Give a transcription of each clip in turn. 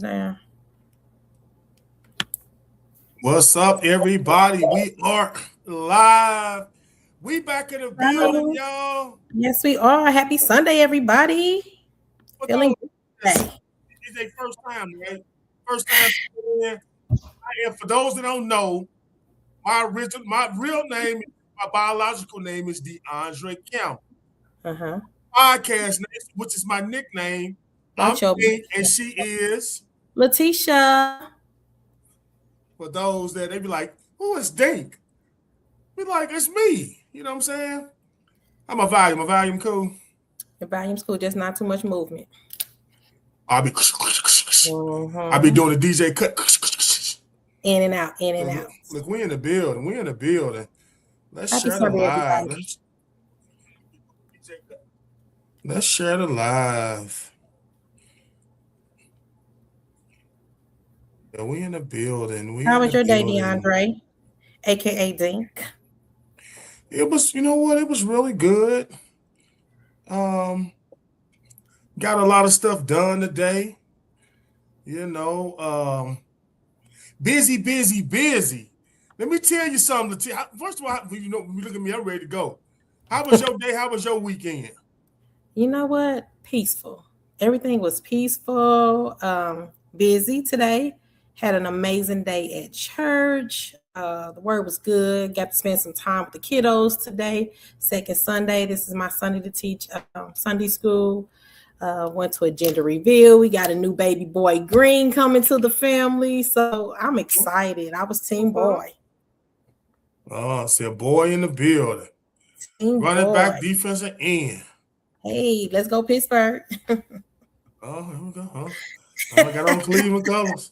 Now. What's up, everybody? We are live. We back in the building, Hello. y'all. Yes, we are. Happy Sunday, everybody. For Feeling those good that's today. it's their first time, right? First time in. And for those that don't know, my real name, my biological name is DeAndre Count. Uh-huh. Podcast name, which is my nickname. I'm Watch your Pink, and she is. Letitia. For those that they be like, who is Dink? Be like, it's me. You know what I'm saying? I'm a volume. A volume cool. Your volume's cool, just not too much movement. I'll be Mm-hmm. doing the DJ cut. In and out, in and Look, out. look, we in the building. We in the building. Let's Happy share the Sunday, live. everybody. Let's share the live. Yeah, we in the building. We How in was the your day, building. DeAndre? AKA Dink. It was, you know what? It was really good. Um, got a lot of stuff done today. You know, busy, busy, busy. Let me tell you something. First of all, you know, when you look at me, I'm ready to go. How was your day? How was your weekend? You know what? Peaceful. Everything was peaceful. Busy today. Had an amazing day at church. The word was good. Got to spend some time with the kiddos today. Second Sunday. This is my Sunday to teach Sunday school. Went to a gender reveal. We got a new baby boy Green coming to the family. So I'm excited. I was team boy. Oh, see a boy in the building. Team Running boy. back, defensive end. Hey, let's go Pittsburgh. Oh, here we go. Oh, I got on Cleveland colors.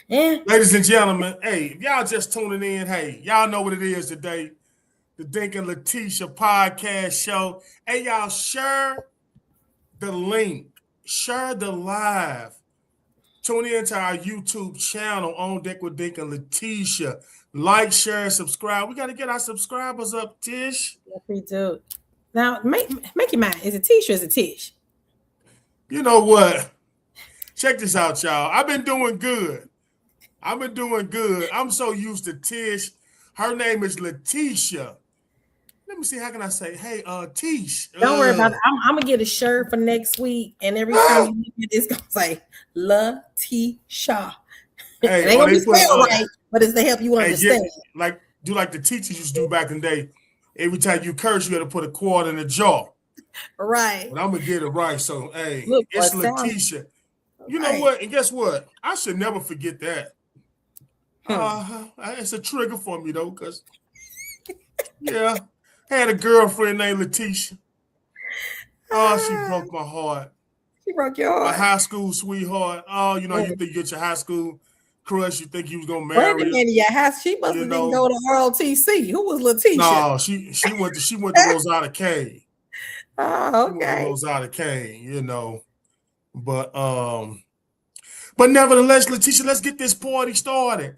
Yeah. Ladies and gentlemen, hey, if y'all just tuning in, hey, y'all know what it is today. The Dink and Letitia podcast show. Hey, y'all, share the link. Share the live. Tune in to our YouTube channel, On Deck with Dink and Letitia. Like, share, and subscribe. We got to get our subscribers up, Tish. Yes, we do. Now, make your mind. Is it Tish or is it Tish? You know what? Check this out, y'all. I've been doing good. I'm so used to Tish. Her name is Letitia. Let me see. How can I say, hey, Tish? Don't worry about it. I'm going to get a shirt for next week. And every time you look at it, it's going to say Letitia. Hey, it ain't going to be spelled right, but it's to help you understand. Do like the teachers used to do back in the day. Every time you curse, you got to put a quarter in the jaw. Right. But I'm going to get it right. So, hey, Look, it's Letitia. You know what? And guess what? I should never forget that. It's a trigger for me, though, because, yeah, I had a girlfriend named Letitia. Oh, she broke my heart. She broke your heart. A high school sweetheart. Oh, you know, you think you get your high school crush, you think you was going to marry her. Wait a minute, she must have didn't go to ROTC. Who was Letitia? No, she went to Rosetta K. Oh, okay. Rosetta K, you know. But nevertheless, Letitia, let's get this party started.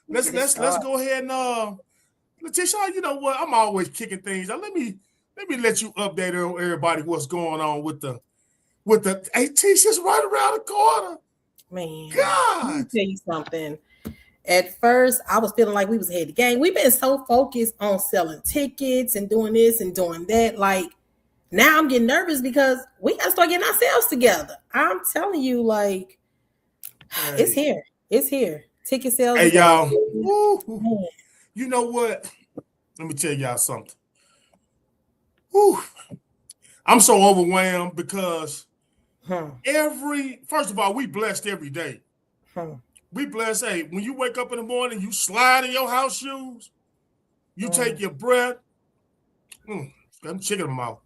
Let's go ahead and Letitia, you know what? I'm always kicking things. Now, let me let you update everybody what's going on with the hey, Tisha's right around the corner. Man, God, let me tell you something. At first, I was feeling like we was ahead of the game. We've been so focused on selling tickets and doing this and doing that. Like, now I'm getting nervous because we got to start getting ourselves together. I'm telling you, like, it's here. It's here. Ticket sales. Hey, y'all. You know what? Let me tell y'all something. Woo. I'm so overwhelmed because first of all, we blessed every day. We blessed. Hey, when you wake up in the morning, you slide in your house shoes, you take your breath. I'm chicken in my mouth.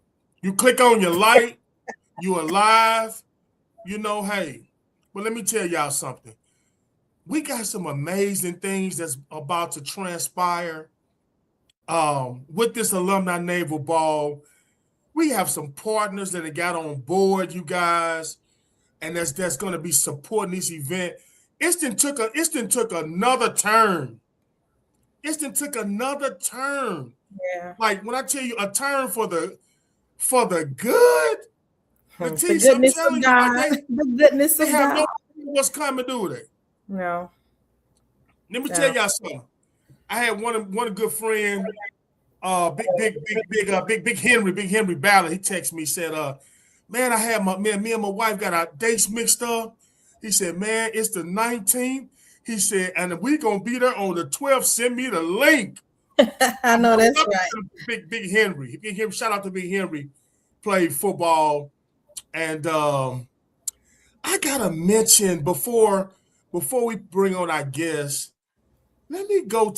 You click on your light, you alive. You know, hey, but let me tell y'all something. We got some amazing things that's about to transpire with this alumni naval ball. We have some partners that have got on board, you guys, and that's going to be supporting this event. Instant took another turn. Yeah. Like when I tell you a turn for the good. The goodness of God. The goodness of God. what's coming, do they? No. Let me tell y'all something. I had one good friend, big Henry Ballard. He texted me, said, man, I had me and my wife got our dates mixed up. He said, man, it's the 19th. He said, and we gonna be there on the 12th. Send me the link. I know that's right. Big Henry. Shout out to Big Henry. Played football, and I gotta mention before we bring on our guests. Let me go on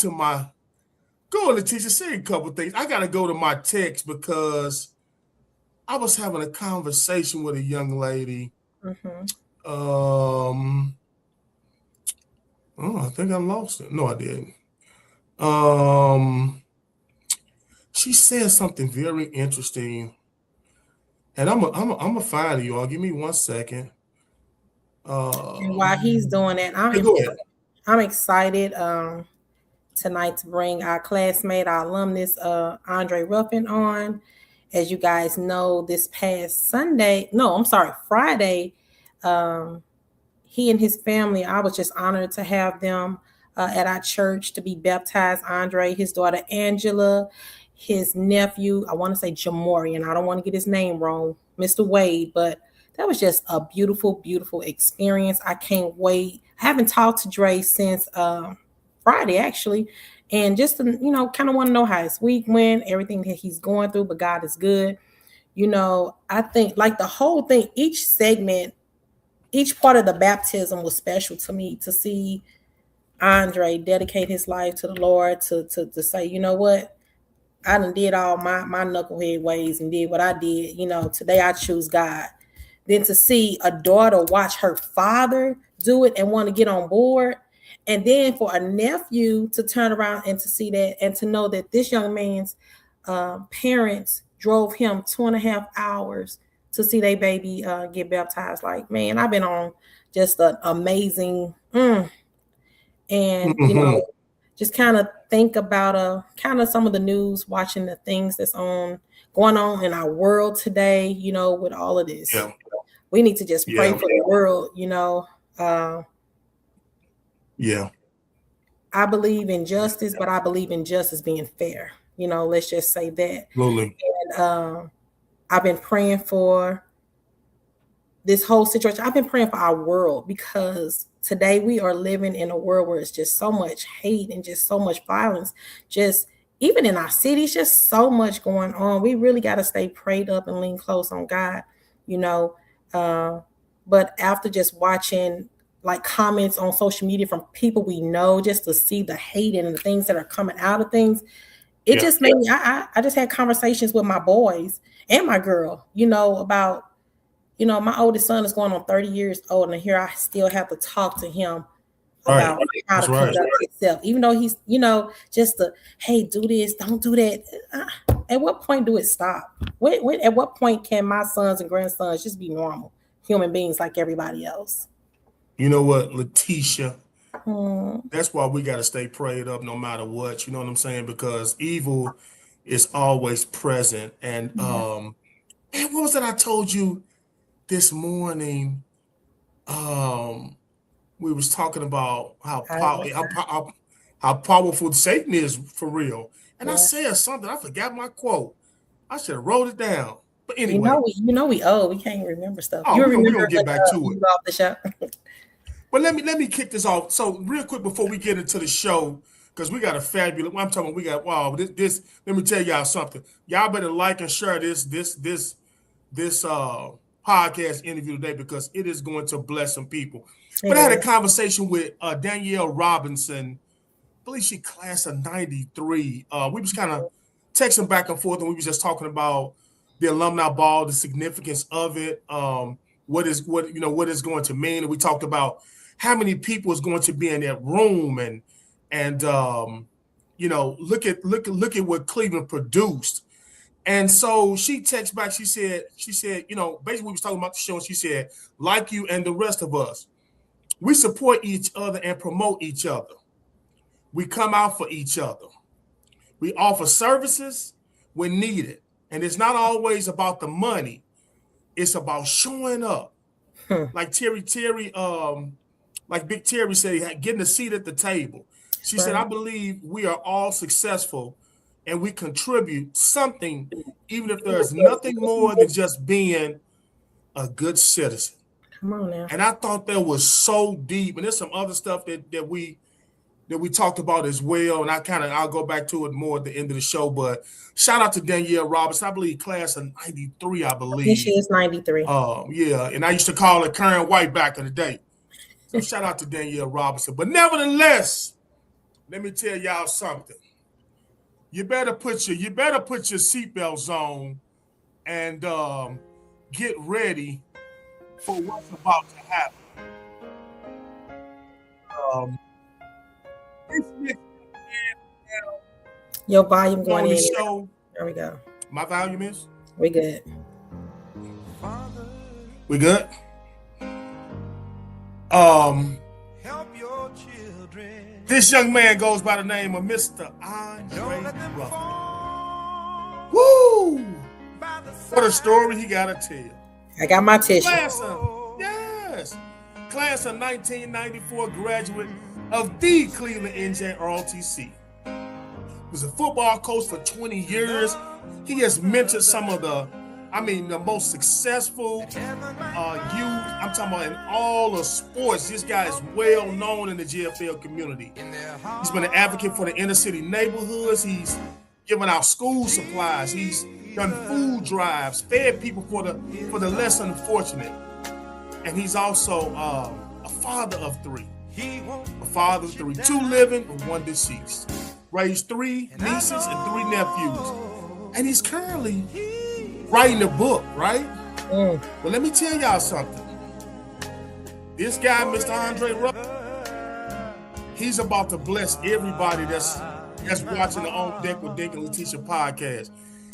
the teacher, say a couple things. I gotta go to my text because I was having a conversation with a young lady. Mm-hmm. I think I lost it. No, I didn't. She said something very interesting, and I'm gonna find you all. Give me 1 second. And while he's doing that, I'm excited tonight to bring our classmate, our alumnus, Andre Ruffin on. As you guys know, this past Friday, he and his family, I was just honored to have them at our church to be baptized. Andre, his daughter Angela, his nephew, I want to say Jamorian, I don't want to get his name wrong, Mr. Wade, but that was just a beautiful, beautiful experience. I can't wait. I haven't talked to Dre since Friday, actually, and just to, kind of want to know how his week went, everything that he's going through, but God is good. I think like the whole thing, each segment, each part of the baptism was special to me, to see Andre dedicate his life to the Lord, to say, you know what, I done did all my knucklehead ways and did what I did. Today I choose God. Then to see a daughter watch her father do it and want to get on board. And then for a nephew to turn around and to see that and to know that this young man's parents drove him 2.5 hours to see their baby get baptized. Like, man, I've been on just an amazing and just kind of think about kind of some of the news, watching the things that's going on in our world today, with all of this. Yeah. We need to just pray for the world, Yeah. I believe in justice, but I believe in justice being fair. Let's just say that. Absolutely. And I've been praying for this whole situation. I've been praying for our world, because today we are living in a world where it's just so much hate and just so much violence. Just even in our cities, just so much going on. We really got to stay prayed up and lean close on God, but after just watching like comments on social media from people we know, just to see the hate and the things that are coming out of things, it just made me, I just had conversations with my boys and my girl, about, my oldest son is going on 30 years old, and here I still have to talk to him about how to conduct himself, even though he's, just the, hey, do this, don't do that. At what point do it stop? At what point can my sons and grandsons just be normal human beings like everybody else? You know what, Letitia? That's why we got to stay prayed up no matter what. You know what I'm saying? Because evil is always present. And man, what was that I told you this morning? We was talking about how powerful Satan is for real. And I said something. I forgot my quote. I should have wrote it down. But anyway, we can't remember stuff. Oh, we're gonna get back to it. Off the show. But let me kick this off. So real quick before we get into the show, because we got a fabulous. I'm talking. We got this. Let me tell y'all something. Y'all better like and share this podcast interview today, because it is going to bless some people. But I had a conversation with Danielle Robinson. I believe she class of 93. We was kind of texting back and forth, and we was just talking about the alumni ball, the significance of it, what is going to mean. And we talked about how many people is going to be in that room, and look at what Cleveland produced. And so she texted back. She said, basically we was talking about the show, and she said, like you and the rest of us, we support each other and promote each other. We come out for each other. We offer services when needed. And it's not always about the money. It's about showing up. Like Terry like Big Terry said, getting a seat at the table. She said, I believe we are all successful and we contribute something, even if there's nothing more than just being a good citizen. Come on now. And I thought that was so deep. And there's some other stuff that we talked about as well. And I'll go back to it more at the end of the show. But shout out to Danielle Robertson. I believe class of 93, I believe. She is 93. Yeah. And I used to call her Karen White back in the day. So shout out to Danielle Robinson. But nevertheless, let me tell y'all something. You better put your seatbelts on and get ready for what's about to happen. Your volume going in. Show. There we go. My volume is? We good. We good? This young man goes by the name of Mr. Andre Ruffin. Woo! What a story he got to tell. I got my tissue. Class of 1994 graduate of the Cleveland NJROTC. Was a football coach for 20 years. He has mentored some of the most successful youth. I'm talking about in all the sports. This guy is well known in the GFL community. He's been an advocate for the inner city neighborhoods. He's given out school supplies. He's done food drives, fed people for the less unfortunate. And he's also a father of three. Two living and one deceased. Raised 3 nieces and 3 nephews. And he's currently writing a book, right? Well, let me tell y'all something. This guy, Mr. Andre Ruffin, he's about to bless everybody that's watching the On Deck with Dick and Letitia podcast.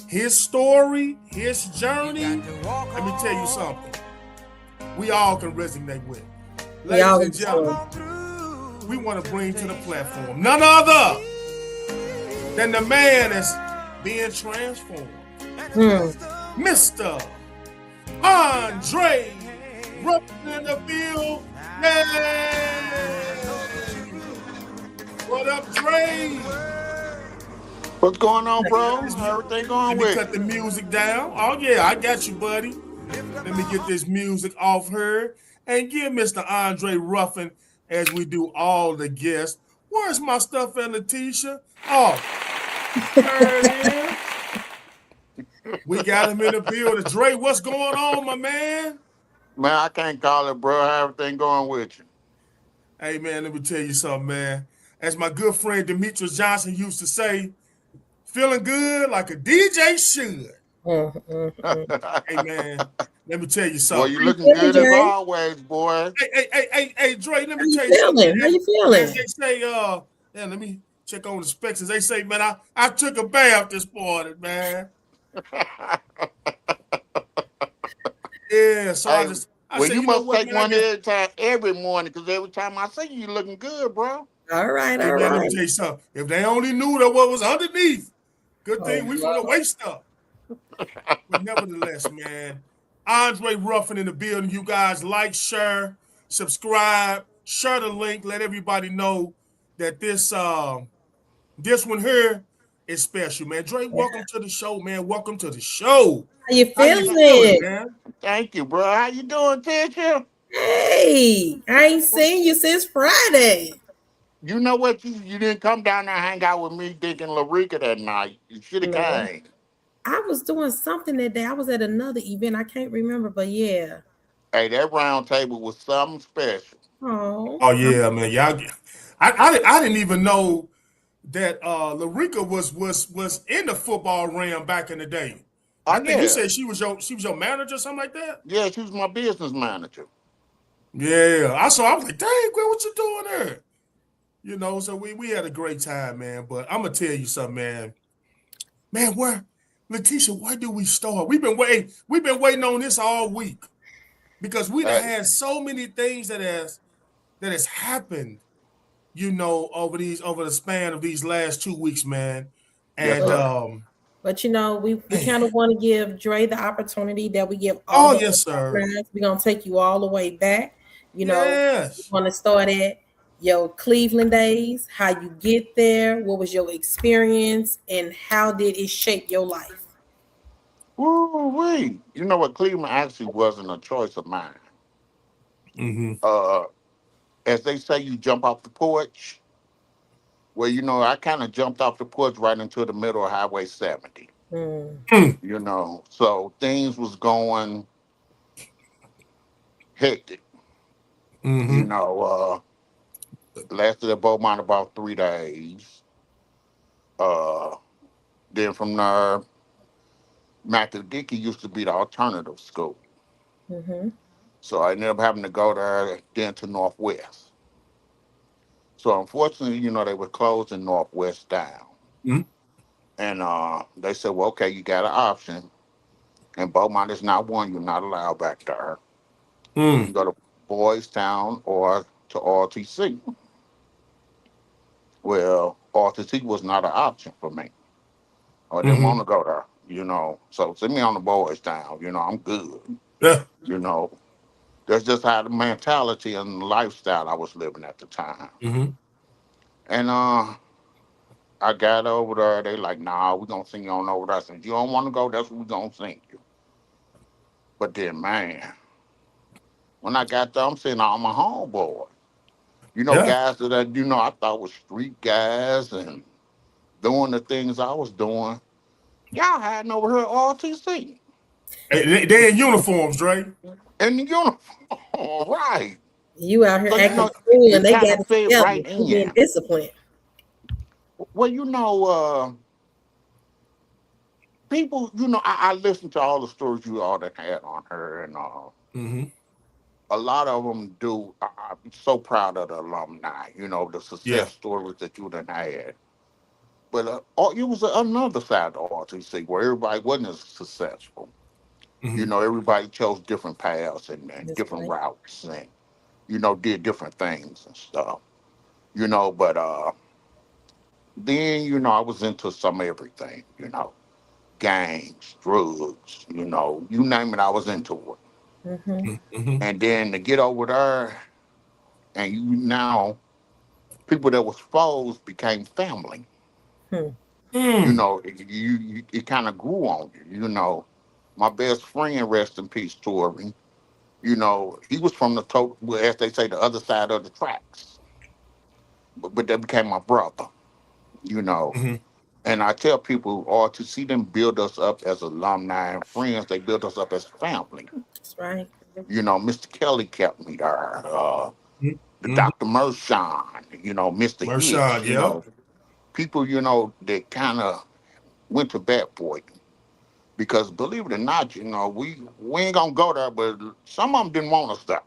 His story, his journey, let me tell you something. We all can resonate with. Ladies and gentlemen, we want to bring to the platform none other than the man that's being transformed. Mr. Andre Ruffin in the field. What up, Dre? What's going on, bro? Everything going with? Let me cut the music down. Oh, yeah, I got you, buddy. Let me get this music off her and give Mr. Andre Ruffin, as we do all the guests. Where's my stuff at, Letitia? Oh, there it is. We got him in the building. Dre, what's going on, my man? Man, I can't call it, bro. How everything going with you? Hey, man, let me tell you something, man. As my good friend Demetrius Johnson used to say, feeling good like a DJ should. Hey, man, let me tell you something. Well, you looking good as always, boy. Hey, Dre, let me tell you something. How you feeling? As they say, let me check on the specs. As they say, man, I took a bath this morning, man. Yeah, so hey, I well, said, you must what, take one every morning, because every time I see you, looking good, bro. All right. Man, let me tell you something. If they only knew that what was underneath, good thing we from the waist up. But nevertheless, man, Andre Ruffin in the building. You guys like, share, subscribe, share the link. Let everybody know that this one here is special, man. Dre, welcome to the show, man. Welcome to the show. How you feeling, man? Thank you, bro. How you doing, Tisha? Hey, I ain't seen you since Friday. You know what? You didn't come down there and hang out with me, Dick and Larica that night. You should have came. I was doing something that day. I was at another event. I can't remember, but yeah. Hey, that round table was something special. Oh yeah, man. Y'all, I didn't even know that Larica was in the football realm back in the day. I think you said she was your manager or something like that? Yeah, she was my business manager. Yeah. I was like, dang, girl, what you doing there? You know, so we had a great time, man. But I'm gonna tell you something, man. Man, Letitia, where do we start? We've been waiting on this all week. Because we done had so many things that has happened, you know, over the span of these last 2 weeks, man. And but you know, we kind of want to give Dre the opportunity that we give all yes, sir. We're gonna take you all the way back You know, you Yes. want to start at your Cleveland days, how you get there, what was your experience, and how did it shape your life? Woo wee. You know what? Cleveland actually wasn't a choice of mine. Mm-hmm. Uh, as they say, you jump off the porch. Well, I kind of jumped off the porch right into the middle of Highway 70. Mm, Mm. So things was going hectic. You Mm-hmm. know, lasted at Beaumont about 3 days. Uh, then from there, Matthew Dickey used to be the alternative school. mm-hmm, So I ended up having to go there then to Northwest. So unfortunately, they were closing Northwest down. Mm-hmm. And they said, well, okay, you got an option. And Beaumont is not one, you're not allowed back there. You Mm. can go to Boys Town or to RTC. Well, RTC was not an option for me. I didn't want Mm-hmm. to go there, So send me on the Boys Town, I'm good. Yeah. You know, that's just how the mentality and lifestyle I was living at the time. Mm-hmm. And I got over there. They like, nah, we're gonna send you on over there. I said, you don't want to go, that's what we're gonna send you. But then, man, when I got there, I'm seeing all my homeboys. Yeah. Guys that I thought was street guys and doing the things I was doing. Y'all hiding over here at RTC They in uniforms, Dre. in the uniform, right? you out here So acting it, cool, and it they kind got of it fit together. right You being in. disciplined. Well, people, I listened to all the stories you all that had on her, and Mm-hmm. a lot of them do. I'm so proud of the alumni, the Yeah. success stories that you done had. But it was another side of RTC where everybody wasn't as successful. Mm-hmm. Everybody chose different paths and That's different right. routes and, did different things and stuff. But then, I was into some everything, gangs, drugs, you name it, I was into it. Mm-hmm. Mm-hmm. And then to get over there and now people that was foes became family. Hmm. Mm. It kind of grew on you. My best friend, rest in peace, Tori. He was from well, as they say, the other side of the tracks, but that became my brother. You know, Mm-hmm. and I tell people, or to see them build us up as alumni and friends, they build us up as family. That's right. Mr. Kelly kept me there. The Mm-hmm. Dr. Mershon, Mr. Hicks, Mershad, yep. people, that kind of went to bat for you. Because believe it or not, we ain't gonna go there, but some of them didn't want us there,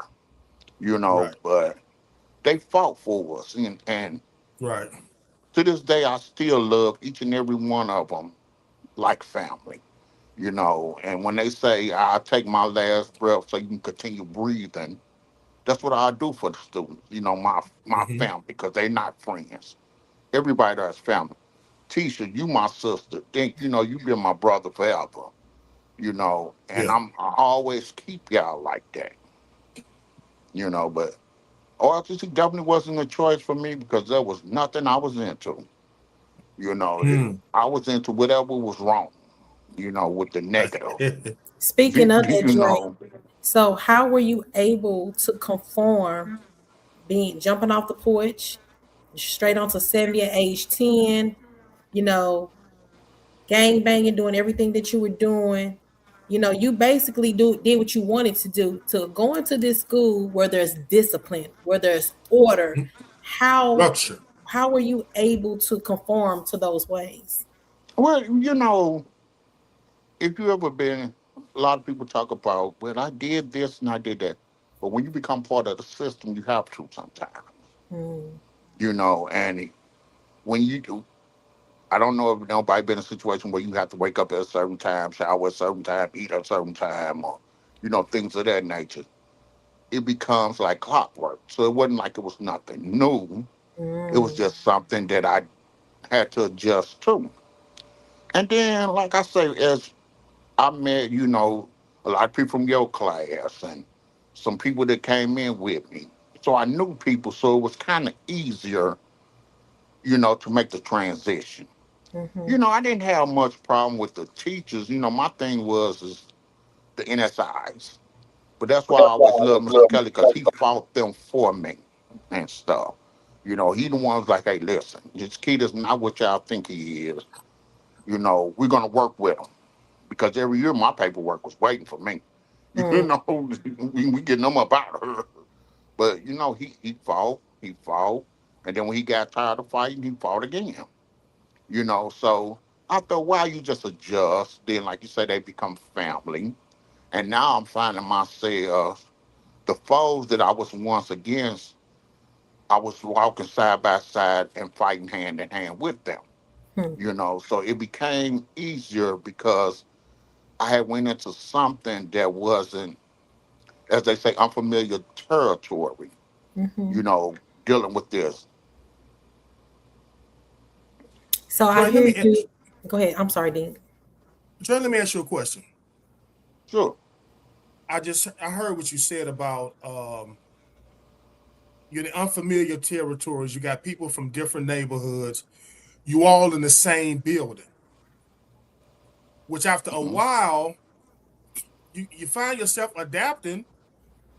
Right. but they fought for us. And Right. to this day, I still love each and every one of them like family, And when they say, I'll take my last breath so you can continue breathing, that's what I do for the students, my Mm-hmm. family, because they're not friends. Everybody that's family. Tisha, you my sister. Think, you been my brother forever, and Yeah. I always keep y'all like that, but ROTC definitely wasn't a choice for me because there was nothing I was into. Mm. I was into whatever was wrong, with the negative. Speaking of that, You Dre, know, so how were you able to conform being jumping off the porch straight onto 70 at age 10, you know, gang banging, doing everything that you were doing? You basically did what you wanted to do to go into this school where there's discipline, where there's order. How Structure. how were you able to conform to those ways? well, if you ever been, a lot of people talk about, well, I did this and I did that. But when you become part of the system, you have to sometimes, Mm, and when you do, I don't know if nobody been in a situation where you have to wake up at a certain time, shower at a certain time, eat at a certain time, or, things of that nature. It becomes like clockwork. So it wasn't like it was nothing new. It was mm, just something that I had to adjust to. And then, like I say, as I met, a lot of people from your class, and some people that came in with me. So I knew people, so it was kind of easier, to make the transition. Mm-hmm. I didn't have much problem with the teachers. My thing was is the NSIs. But that's why I always loved Mr. Kelly because he fought them for me and stuff. He the one's like, hey, listen, this kid is not what y'all think he is. We're gonna work with him because every year my paperwork was waiting for me. You Mm. know, we getting them up out of her. But he fought, and then when he got tired of fighting, he fought again. So after a while, you just adjust. Then, like you say, they become family. And now I'm finding myself the foes that I was once against. I was walking side by side and fighting hand in hand with them. Hmm. So it became easier because I had went into something that wasn't, as they say, unfamiliar territory. Mm-hmm. You know, Dealing with this. So I Dre, let hear me you. Go ahead. I'm sorry, Dean. Dre, let me ask you a question. Sure. I heard what you said about you're in unfamiliar territories. You got people from different neighborhoods. You all in the same building. Which after a Hmm. while, you find yourself adapting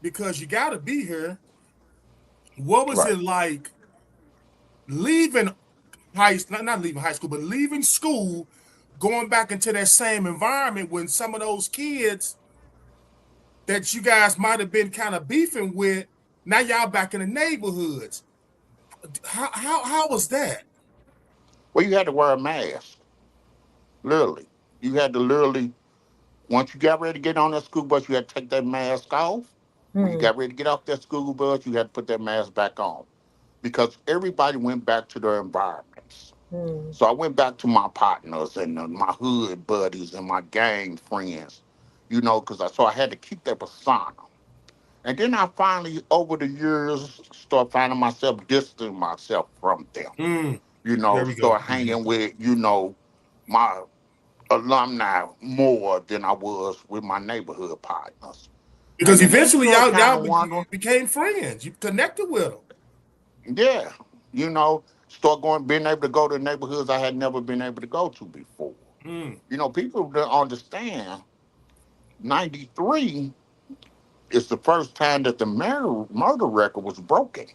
because you got to be here. What was Right. it like leaving not leaving high school, but leaving school, going back into that same environment when some of those kids that you guys might have been kind of beefing with, now y'all back in the neighborhoods. How was that? Well, you had to wear a mask, literally. You had to literally, once you got ready to get on that school bus, you had to take that mask off. When you Mm. got ready to get off that school bus, you had to put that mask back on because everybody went back to their environments. Mm. So I went back to my partners and my hood buddies and my gang friends, because I had to keep that persona. And then I finally, over the years, start finding myself distancing myself from them. Mm, there we go. Start hanging with, my alumni more than I was with my neighborhood partners. And Because then they eventually start kind y'all of wondering, became friends. You connected with them. yeah, start being able to go to neighborhoods I had never been able to go to before. Mm, People don't understand 93 is the first time that the murder record was broken.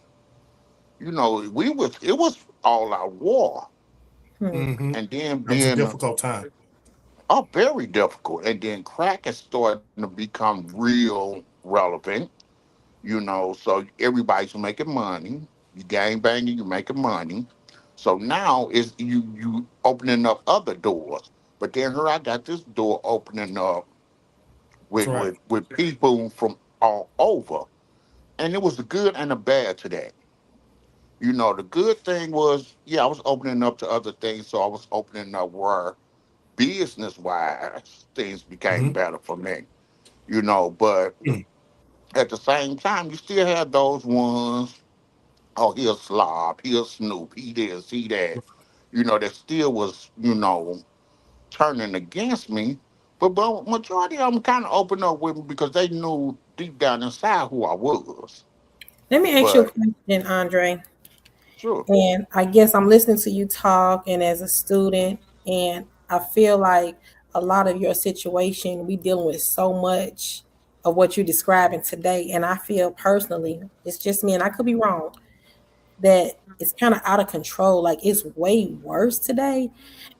It was all out war. Hmm. hmm And then That was a being difficult time. very difficult. And then crack is starting to become real relevant, so everybody's making money. You gang banging, you making money. So now is you opening up other doors. But then here I got this door opening up That's with right. with, with people from all over. And it was the good and the bad to that. The good thing was, yeah, I was opening up to other things. So I was opening up where business wise things became hmm better for me. But at the same time, you still had those ones, oh, he a slob, he a snoop, he this, he that, that still was, turning against me. But majority of them kind of opened up with me because they knew deep down inside who I was. Let me ask you a But question, Andre. sure. And I guess I'm listening to you talk, and as a student, and I feel like a lot of your situation, we dealing with so much of what you're describing today. And I feel personally, it's just me, and I could be wrong, that it's kind of out of control. Like it's way worse today.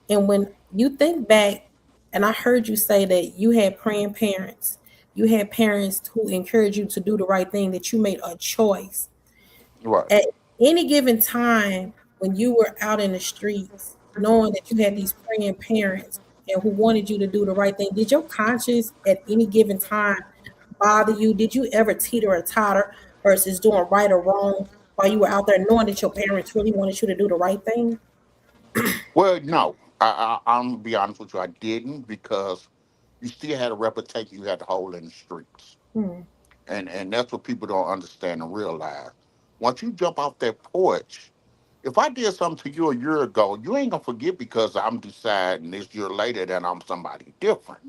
And when you think back, and I heard you say that you had praying parents, you had parents who encouraged you to do the right thing, that you made a choice Right. at any given time when you were out in the streets, knowing that you had these praying parents and who wanted you to do the right thing, did your conscience at any given time bother you? Did you ever teeter or totter versus doing right or wrong while you were out there knowing that your parents really wanted you to do the right thing? Well, no. I'm gonna be honest with you, I didn't because you still had a reputation you had to hold in the streets. Hmm. And that's what people don't understand and realize. Once you jump off that porch, if I did something to you a year ago, you ain't gonna forget because I'm deciding this year later that I'm somebody different.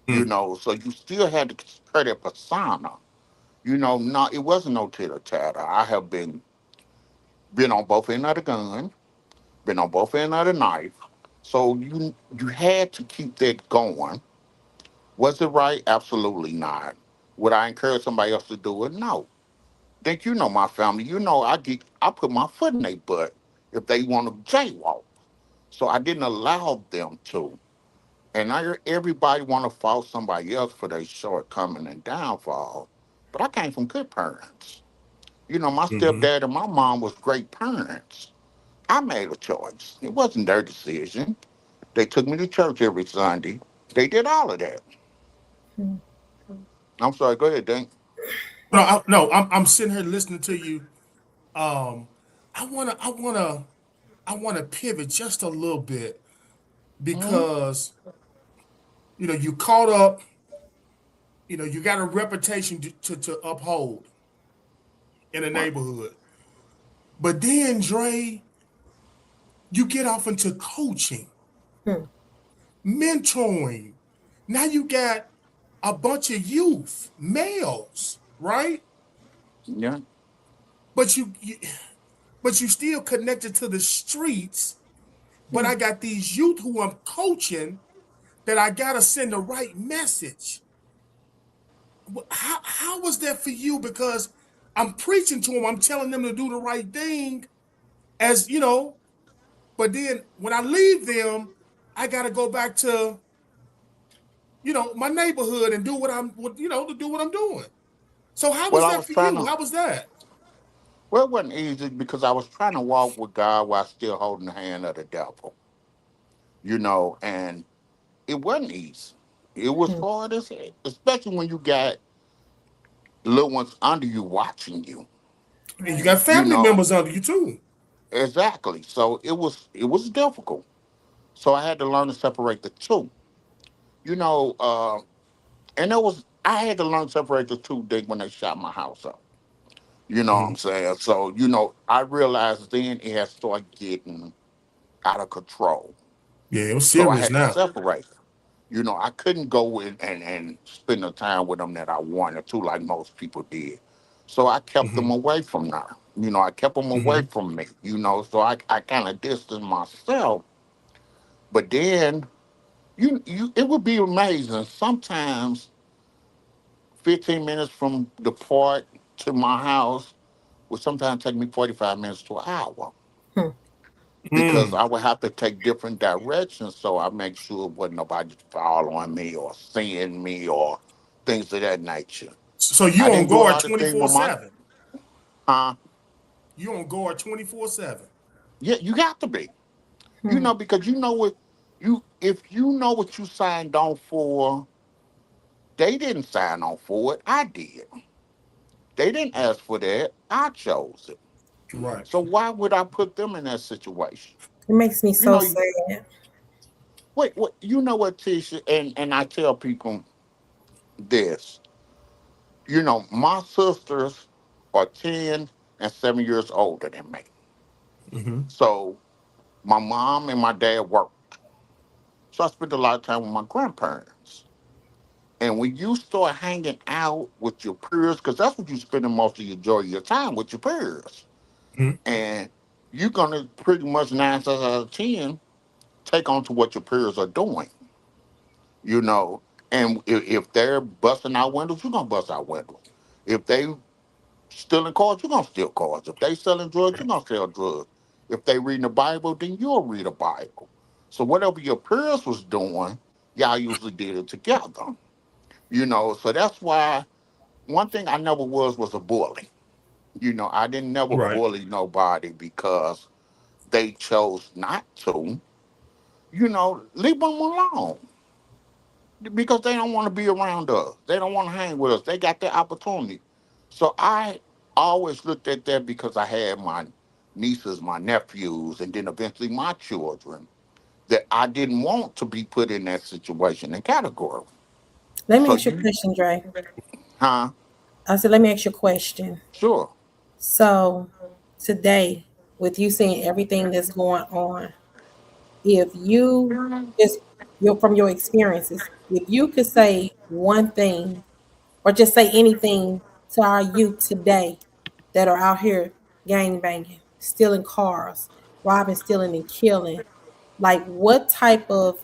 Mm, So you still had to carry that persona. No, it wasn't no titter tatter. I have been on both ends of the gun, been on both ends of the knife. So you had to keep that going. Was it right? Absolutely not. Would I encourage somebody else to do it? No. Think you know my family. I put my foot in their butt if they want to jaywalk. So I didn't allow them to. And everybody want to fault somebody else for their shortcoming and downfall. But I came from good parents. My Mm-hmm. stepdad and my mom was great parents. I made a choice. It wasn't their decision. They took me to church every Sunday. They did all of that. Hmm. I'm sorry. Go ahead, Dink. No, I'm sitting here listening to you. Um, I wanna pivot just a little bit Mm-hmm. because you caught up. You got a reputation to uphold in a Right. neighborhood. But then, Dre, you get off into coaching, Hmm. mentoring. Now you got a bunch of youth, males, right? Yeah. But you still connected to the streets. But Hmm. I got these youth who I'm coaching that I gotta send the right message. How was that for you? Because I'm preaching to them, I'm telling them to do the right thing, as you know. But then when I leave them, I gotta go back to my neighborhood and do to do what I'm doing. So how Well, was I that was for trying you? to. How was that? Well, it wasn't easy because I was trying to walk with God while still holding the hand of the devil. And it wasn't easy. It was Hmm. hard as heck, especially when you got little ones under you watching you. And you Right. got You family know members under you too. exactly. So it was difficult. So I had to learn to separate the two. You know, and I had to learn to separate the two. Dick, when they shot my house up. You know what Mhm. I'm saying? So I realized then it had started getting out of control. Yeah, it was So I serious had to now. separate. I couldn't go in and spend the time with them that I wanted to, like most people did. So I kept them Hmm. away from there. I kept them away Hmm. from me. So I kind of distanced myself. But then it would be amazing. Sometimes 15 minutes from the park to my house would sometimes take me 45 minutes to an hour Hmm. because Mm. I would have to take different directions so I make sure wasn't nobody following me or seeing me or things of that nature. So I you on didn't do a guard lot of things with my 24/7. uh You on guard 24/7. yeah, you got to be. Hmm. Because you know what if you know what you signed on for, they didn't sign on for it. I did. They didn't ask for that. I chose it. Right. So why would I put them in that situation? It makes me You so know, sad. wait, you know what, Tisha, and I tell people this. My sisters are 10 and 7 years older than me. Hmm. So my mom and my dad worked. So I spent a lot of time with my grandparents. And when you start hanging out with your peers, because that's what you're spending most of your joy of your time with your peers. Hmm. And you're gonna pretty much 9 times out of 10 take on to what your peers are doing, you know. And if they're busting out windows, you're gonna bust out windows. If they stealing cars, you're gonna steal cars. If they selling drugs, you're gonna sell drugs. If they reading the Bible, then you'll read a Bible. So whatever your peers was doing, y'all usually did it together. So that's why one thing I never was a bully. I didn't never Right. bully nobody because they chose not to. Leave them alone because they don't want to be around us. They don't want to hang with us. They got their opportunity. So I always looked at that because I had my nieces, my nephews, and then eventually my children that I didn't want to be put in that situation and category. Let me So ask you a you, question, Dre. huh? I said, let me ask you a question. Sure. So today, with you seeing everything that's going on, if you just from your experiences, if you could say one thing or just say anything to our youth today that are out here gang banging, stealing cars, robbing, stealing, and killing? Like, what type of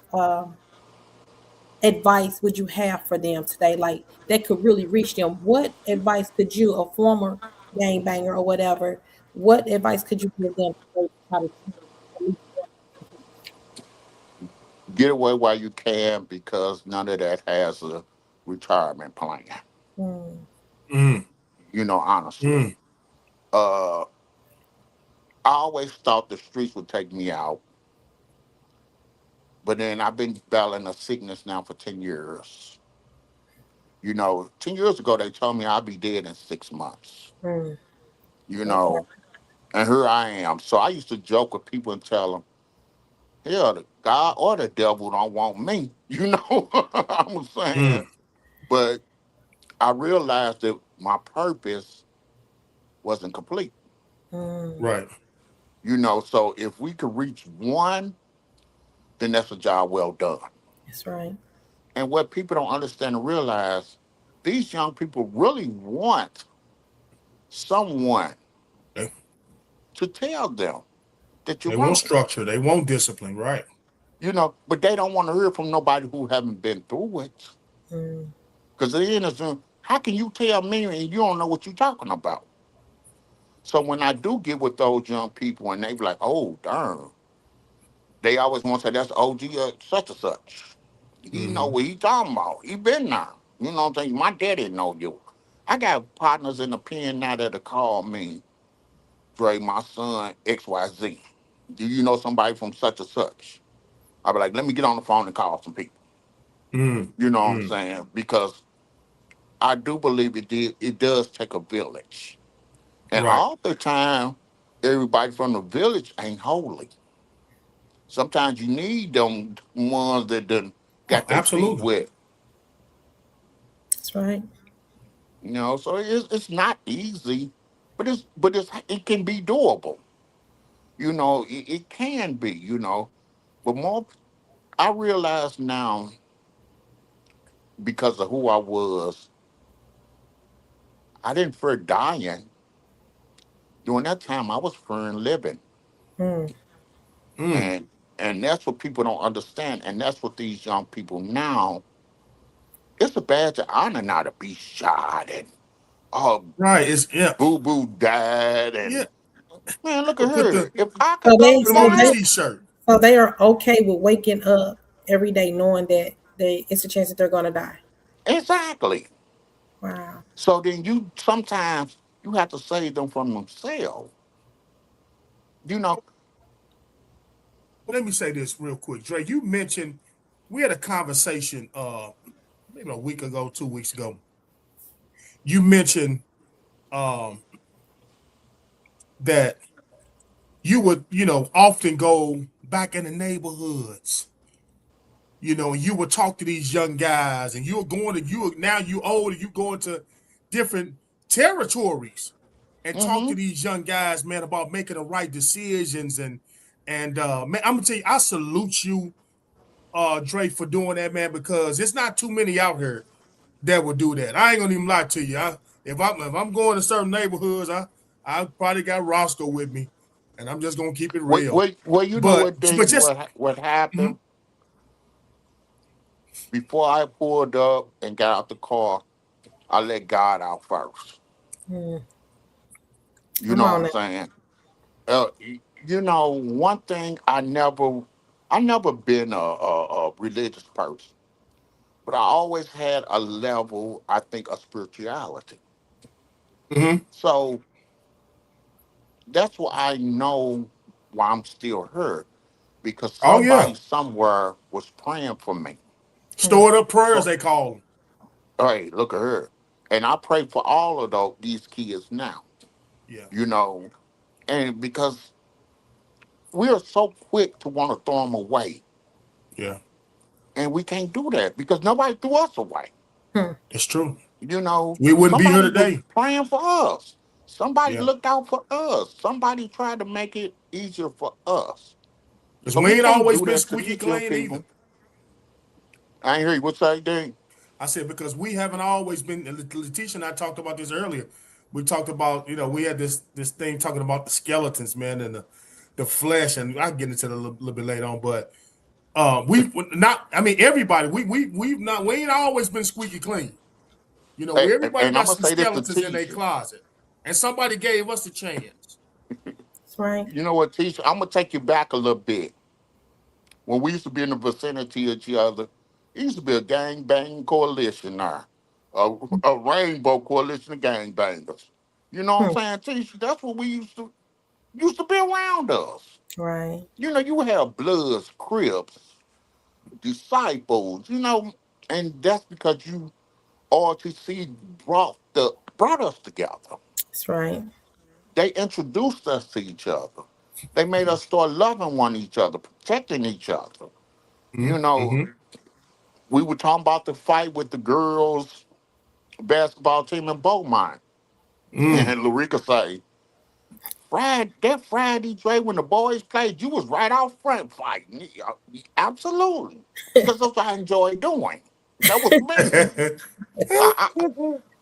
advice would you have for them today? Like, that could really reach them. What advice could you, a former gang banger or whatever, what advice could you give them to try to change at least Get away while you can because none of that has a retirement plan. one? Mm, Honestly. mm. I always thought the streets would take me out, but then I've been battling a sickness now for 10 years. 10 years ago, they told me I'd be dead in 6 months, Mm, you okay. know, and here I am. So I used to joke with people and tell them, hell, the God or the devil don't want me, I'm saying. Mm, But I realized that my purpose wasn't complete, Mm, right. So if we could reach one, then that's a job well done. that's right. And what people don't understand and realize, these young people really want someone They, to tell them that you're they want wrong. structure. They want discipline. Right. But they don't want to hear from nobody who haven't been through it. Mm, Because at the end of the day, how can you tell me and you don't know what you're talking about? So when I do get with those young people and they be like, oh, darn, they always want to say, that's OG such and such. He know Mm-hmm. what he talking about. He been there. You know what I'm saying? My daddy know you. I got partners in the pen now that'll call me, Dre, my son, XYZ. Do you know somebody from such and such? I'll be like, let me get on the phone and call some people. Mm, You know what I'm mm. saying? Because I do believe it does take a village. And Right. all the time, everybody from the village ain't holy. Sometimes you need them ones that done Oh, got their feet absolutely. wet. that's right. So it's not easy, but it can be doable. It can be. But more, I realize now because of who I was, I didn't fear dying. During that time, I was fearing living, Mm, Mm. and that's what people don't understand, and that's what these young people now. It's a badge of honor now to be shot and oh, Right. It's yeah. boo boo died Yeah. and man, look at Put her. the If I so could go they put them so on the they now, t-shirt. so they are okay with waking up every day knowing that it's a chance that they're gonna die. exactly. Wow. So then you sometimes you have to save them from themselves. You know, Let me say this real quick. Dre, you mentioned we had a conversation maybe a week ago, 2 weeks ago. You mentioned um that you would, often go back in the neighborhoods, and you would talk to these young guys, and now you old, and you going to different territories and talk mm-hmm. to these young guys, man, about making the right decisions and man, I'm gonna tell you, I salute you, Dre, for doing that, man, because it's not too many out here that will do that. I ain't gonna even lie to you. If I'm going to certain neighborhoods, I probably got Roscoe with me, and I'm just gonna keep it real. Well, you know But what thing but just what mhm. happened before I pulled up and got out the car. I let God out first. Mm, You come know what on I'm now. saying? One thing I never been a religious person, but I always had a level, I think, of spirituality. Mhm. So that's why I know why I'm still here because Oh yeah, somebody somewhere was praying for me. Mm, stored up prayers So, they call them. hey, look at her. And I pray for all of these kids now, Yeah, you know, and because we are so quick to want to throw them away. yeah, And we can't do that because nobody threw us away. mm, it's true. You know, We wouldn't be here somebody was today. praying for us. Somebody Yeah, looked out for us. Somebody tried to make it easier for us. because So we we ain't can't always do been that to squeaky these young clean either. people. I ain't hear you. What's that thing? I said because we haven't always been. Letitia and I talked about this earlier. We talked about we had this thing talking about the skeletons, man, and the flesh, and I will get into it a little bit later on, but we not. I mean, everybody. We ain't always been squeaky clean. Everybody And I'm got gonna some say this to skeletons in their teach you. closet, and somebody gave us a chance. That's right. You know what, teacher? I'm gonna take you back a little bit. When we used to be in the vicinity of each other, it used to be a gang bang coalition now, a rainbow coalition of gang bangers. You know Hmm. what I'm saying, teacher? That's what we used to be around us. Right. You know, you have Bloods, Crips, disciples. And that's because you RTC brought us together. That's right. They introduced us to each other. They made us start loving one each other, protecting each other. You know, Mm-hmm. we were talking about the fight with the girls basketball team in Beaumont. Mm. And Lurica say, Friday, Dre, when the boys played, you was right out front fighting. Yeah, absolutely. Because that's what I enjoy doing. That was me.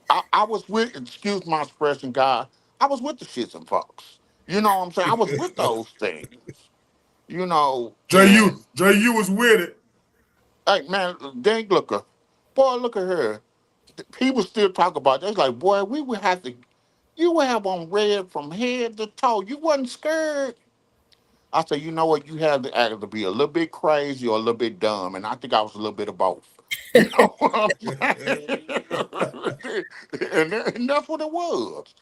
I, I was with, excuse my expression, God, I was with the shits and folks. You know what I'm saying? I was with those things. Dre, And you was with it. hey, man, dang, boy, look at her. People still talk about that. It's like, boy, you would have on red from head to toe. You wasn't scared. I said, you know what? You had to either be a little bit crazy or a little bit dumb. And I think I was a little bit of both. You know what I'm saying? And that's what it was.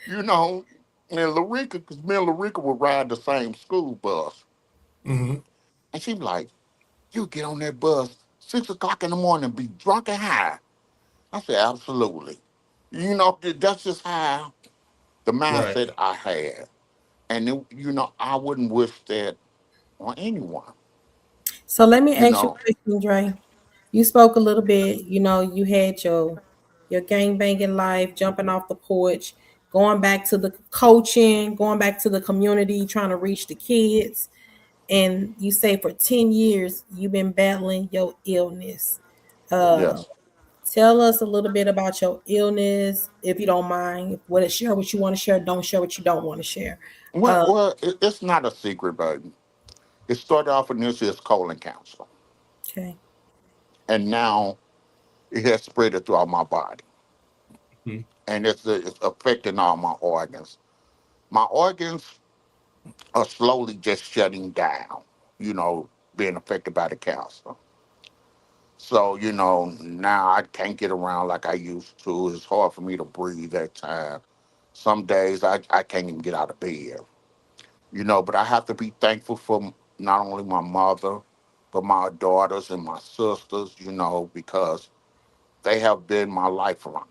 You know, and Larica, because me and Larica would ride the same school bus. Mm-hmm. And she'd be like, you get on that bus 6 o'clock in the morning, be drunk and high. I said, absolutely. That's just how the Right. mindset I had. And, I wouldn't wish that on anyone. So let me You ask you know, a question, Dre. You spoke a little bit, you had your gang banging life, jumping off the porch, going back to the coaching, going back to the community, trying to reach the kids. And you say for 10 years you've been battling your illness. Uh, yes. Tell us a little bit about your illness, if you don't mind. Share what you want to share, don't share what you don't want to share. Well, Uh, well it's not a secret, but it started off initially as colon cancer. okay. And now it has spread it throughout my body. Mm-hmm. And it's affecting all my organs. My organs are slowly just shutting down, being affected by the cancer. So, now I can't get around like I used to. It's hard for me to breathe at times. Some days I can't even get out of bed, but I have to be thankful for not only my mother, but my daughters and my sisters, because they have been my lifeline.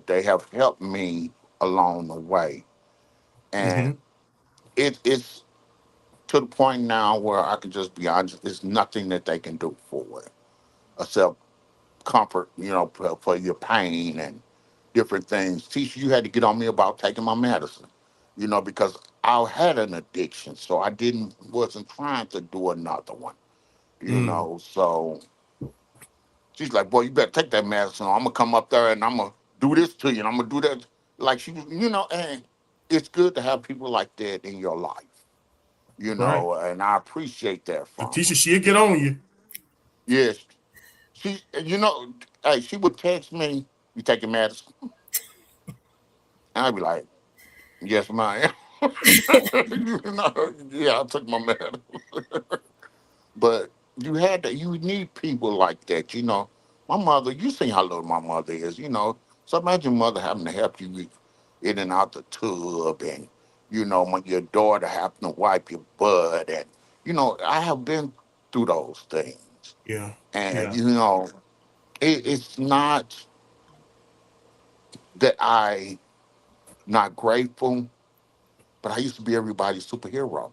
They have helped me along the way. And Mm-hmm. it's to the point now where I can just be honest, there's nothing that they can do for it except comfort, for your pain and different things. Teacher, you had to get on me about taking my medicine, because I had an addiction, so wasn't trying to do another one. Mm. So she's like, boy, you better take that medicine. I'm gonna come up there and I'm gonna do this to you, and I'm gonna do that. Like she was, and it's good to have people like that in your life, Right. and I appreciate that from her. Tisha, she'll get on you. Yes, hey, she would text me, you taking medicine? And I'd be like, yes, ma'am. Yeah, I took my medicine. But you need people like that. My mother, you seen how little my mother is. So imagine mother having to help you in and out the tub and, when your daughter having to wipe your butt. And, I have been through those things. Yeah. And, Yeah. it's not that I not grateful, but I used to be everybody's superhero.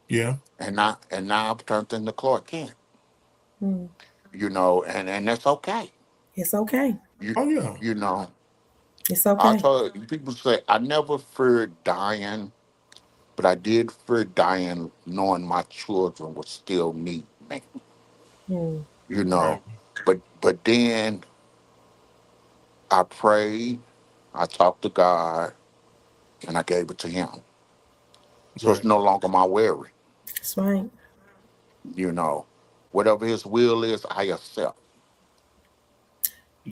Yeah. And now I've turned into Clark Kent, Hmm. and that's okay. It's okay. You Oh yeah. you know, It's I okay. told people say I never feared dying, but I did fear dying knowing my children would still need me. Hmm. you know. Right. But then I prayed, I talked to God, and I gave it to Him. So it's Right. no longer my worry, That's right. you know. Whatever His will is, I accept.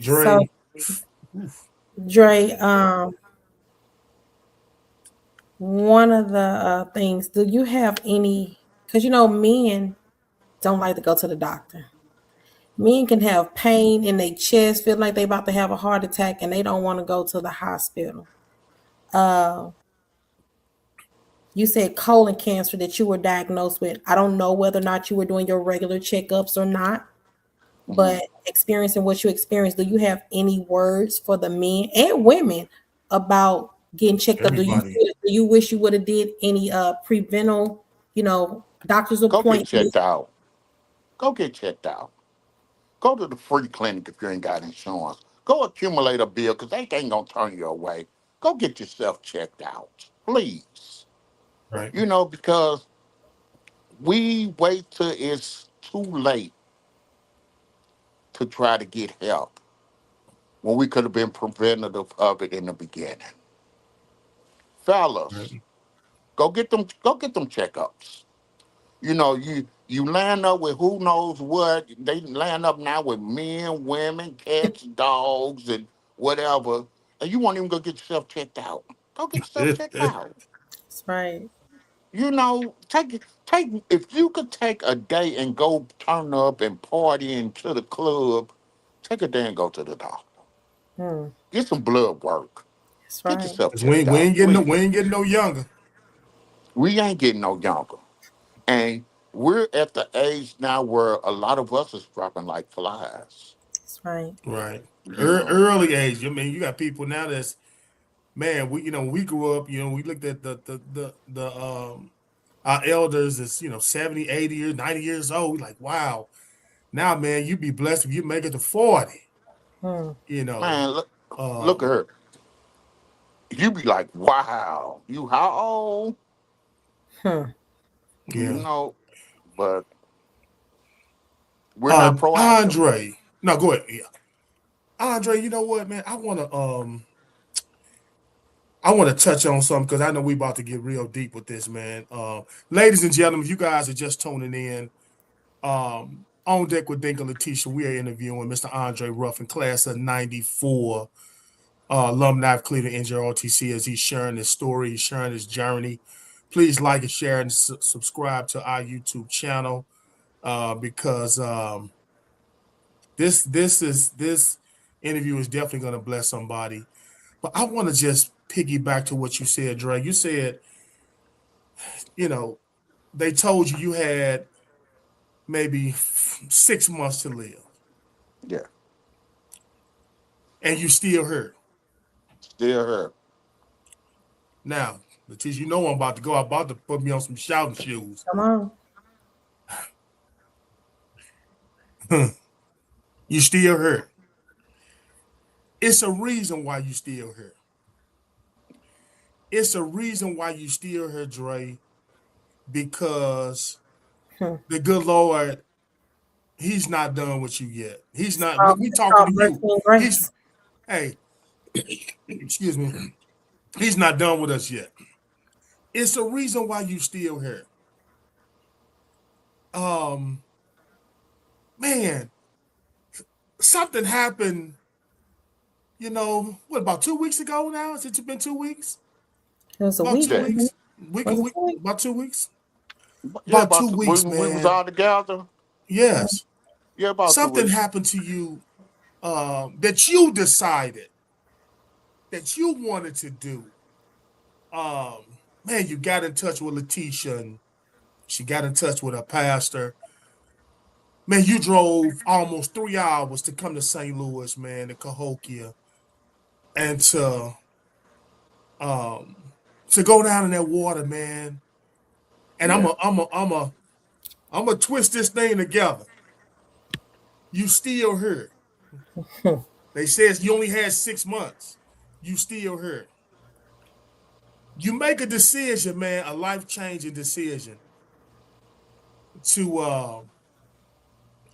So, Dre. Oof. Dre, one of the things, do you have any? Because men don't like to go to the doctor. Men can have pain in their chest, feel like they about to have a heart attack, and they don't want to go to the hospital. Uh, you said colon cancer that you were diagnosed with. I don't know whether or not you were doing your regular checkups or not, Hmm. but experiencing what you experienced, do you have any words for the men and women about getting checked up? Everybody. Do you wish you would have did any prevental, doctor's Go get appointment? checked out. Go get checked out. Go to the free clinic if you ain't got insurance. Go accumulate a bill because they ain't gonna turn you away. Go get yourself checked out, please. Right. Because we wait till it's too late to try to get help when we could have been preventative of it in the beginning. Fellas, Right. go get them checkups. You land up with who knows what. They land up now with men, women, cats, dogs, and whatever. And you won't even go get yourself checked out. Go get yourself checked out. That's right. Take if you could take a day and go turn up and party into the club, take a day and go to the doctor. Hmm. Get some blood work. That's Get right. yourself Cause checked we out, ain't getting no we please. ain't getting no younger. We ain't getting no younger. And we're at the age now where a lot of us is dropping like flies. That's right. Right. You know. Early age. I mean, you got people now that's man. We grew up. We looked at the our elders is 70, 80 years, 90 years old. We like wow. Now, man, you be blessed if you make it to 40. Hmm. You know. Man, look at Um. her. You be like, wow, you how old? Hmm. You Yeah. know, but we're not proactive. Andre. No, go ahead. Yeah. Andre, you know what, man? I want to touch on something because I know we about to get real deep with this, man. Ladies and gentlemen, you guys are just tuning in. On deck with Dink and Letitia, we are interviewing Mr. Andre Ruffin, class of '94, alumni of Cleveland NJROTC, as he's sharing his story, he's sharing his journey. Please like and share and subscribe to our YouTube channel because this interview is definitely going to bless somebody. But I want to just piggyback to what you said, Dre. You said, you know, they told you had maybe 6 months to live, Yeah, and you still hurt. still here. Now, Letitia, you know I'm about to go. I'm about to put me on some shouting shoes. Come on. You still hurt. It's a reason why you still hurt. It's a reason why you still hurt, Dre, because Hmm. the good Lord, He's not done with you yet. He's not. We It's talking to called you. mercy and He's grace. hey, excuse me. He's not done with us yet. It's a reason why you still here. Um, man, something happened. What about 2 weeks ago now? Has it been 2 weeks? It was a About week. two Yeah, weeks. Week, Was it week, 2 weeks? about 2 weeks. yeah. About two weeks, We was man. all together. Yes, Yeah, about two something weeks. happened to you that you decided that you wanted to do. Man, you got in touch with Letitia, and she got in touch with her pastor. Man, you drove almost 3 hours to come to St. Louis, man, to Cahokia, and um to go down in that water, man. And Yeah, I'm a twist this thing together. You still here. Hmm. They says you only had 6 months. You still here. You make a decision, man, a life changing decision to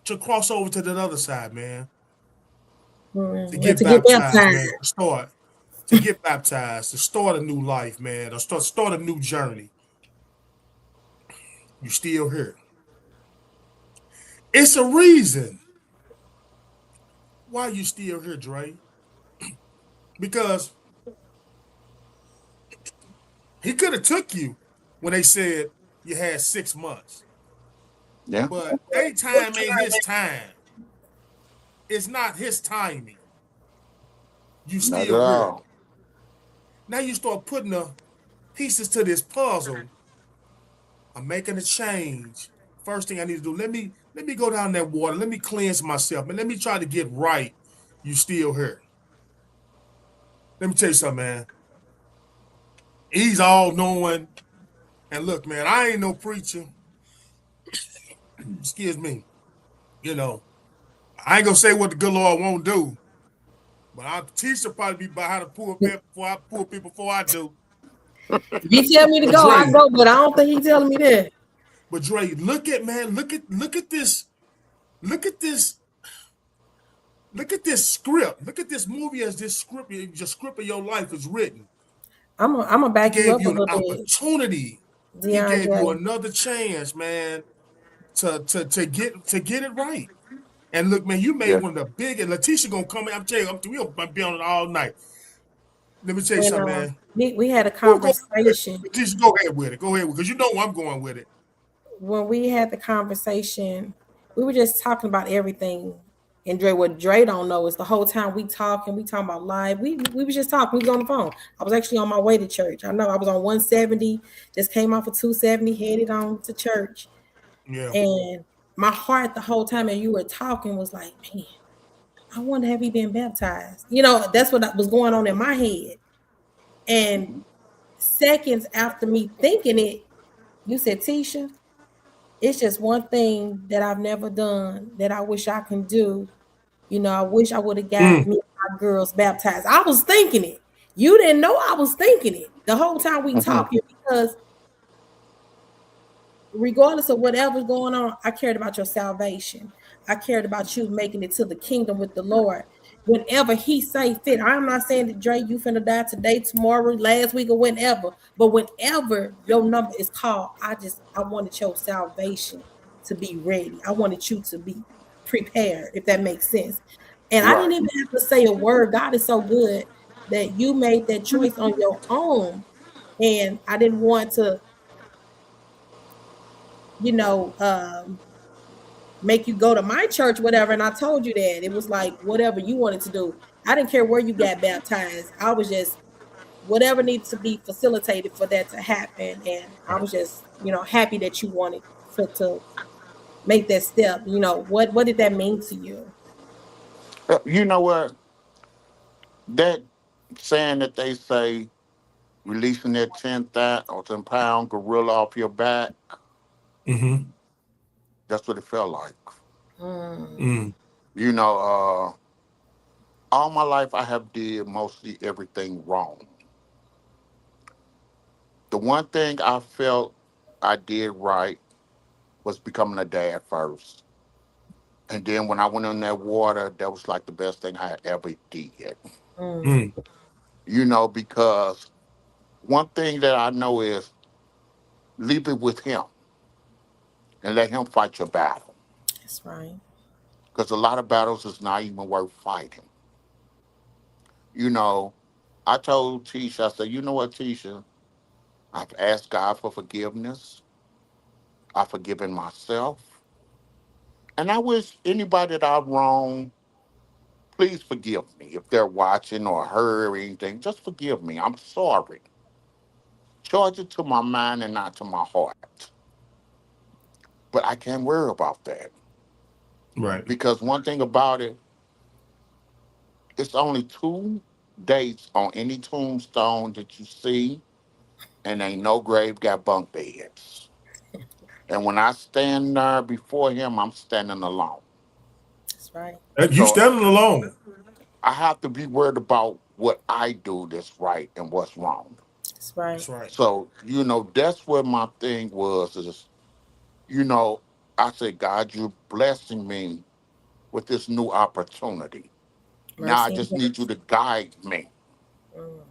to cross over to the other side, man. To Mm, and get to get baptized, baptized. man. To get baptized, to start a new life, man. To start a new journey. You still here. It's a reason why you still here, Dre. Because he could have took you when they said you had 6 months. Yeah. But their time ain't his time. It's not his timing. You Not at still here. all. Now you start putting the pieces to this puzzle. I'm making a change. First thing I need to do, let me go down that water. Let me cleanse myself. And let me try to get right. You still here. Let me tell you something, man. He's all knowing. And look, man, I ain't no preacher. Excuse me. You know, I ain't gonna say what the good Lord won't do, but our teacher probably be about how to pull people before I pull people before I do. If he tell me to But go, I Dre, go, but I don't think he telling me that. but Dre, look at this, look at this, look at this script. Look at this movie as this script, your script of your life is written. I'm gonna He back you gave up a you an little bit, opportunity. He gave you DeAndre. another chance, man, to get it right. And look, man, you made Yeah. one of the big. And Letitia gonna come in. I'm telling you, we'll be on it all night. Let me tell you When something, man. we had a Who go ahead? conversation, Letitia, go ahead with it. Go ahead, because you know where I'm going with it. when we had the conversation, we were just talking about everything. And Dre, what Dre don't know is the whole time we talking about live. We was just talking. We was on the phone. I was actually on my way to church. I know I was on 170, just came off of 270, headed on to church. Yeah. And my heart the whole time as you were talking was like, man, I wonder have he been baptized? That's what was going on in my head. And Mm-hmm. seconds after me thinking it, you said, Tisha, it's just one thing that I've never done that I wish I can do. I wish I would have got Mm, me and my girls baptized. I was thinking it. You didn't know I was thinking it the whole time we Mm-hmm. talking because regardless of whatever's going on, I cared about your salvation. I cared about you making it to the kingdom with the Lord. Whenever he say fit, I'm not saying that Dre, you finna die today, tomorrow, last week, or whenever, but whenever your number is called, I wanted your salvation to be ready. I wanted you to be prepared, if that makes sense. And I didn't Right. even have to say a word. God is so good that you made that choice on your own. And I didn't want to you know, make you go to my church, whatever. And I told you that it was like whatever you wanted to do. I didn't care where you got baptized. I was just whatever needs to be facilitated for that to happen. And I right. was just, happy that you wanted to make that step. What did that mean to you? You know what? That saying that they say, releasing that 10,000 pound gorilla off your back, Mm-hmm. that's what it felt like. Mm, Mm. You know, all my life I have did mostly everything wrong. The one thing I felt I did right was becoming a dad first. And then when I went in that water, that was like the best thing I had ever did. mm, Mm. Because one thing that I know is leave it with him and let him fight your battle. that's right. Because a lot of battles is not even worth fighting. You know, I told Tisha, I said, you know what, Tisha? I've asked God for forgiveness. I've forgiven myself. And I wish anybody that I've wronged, please forgive me. If they're watching or heard or anything, just forgive me. I'm sorry. Charge it to my mind and not to my heart. But I can't worry about that. Right. Because one thing about it, it's only two dates on any tombstone that you see, and ain't no grave got bunk beds. And when I stand there before him, I'm standing alone. That's right. And you So standing alone. I have to be worried about what I do that's right and what's wrong. That's right. That's right. So, that's where my thing was is, you know, I said, God, you're blessing me with this new opportunity. Now I Mercy and just need you grace. to guide me. Mm,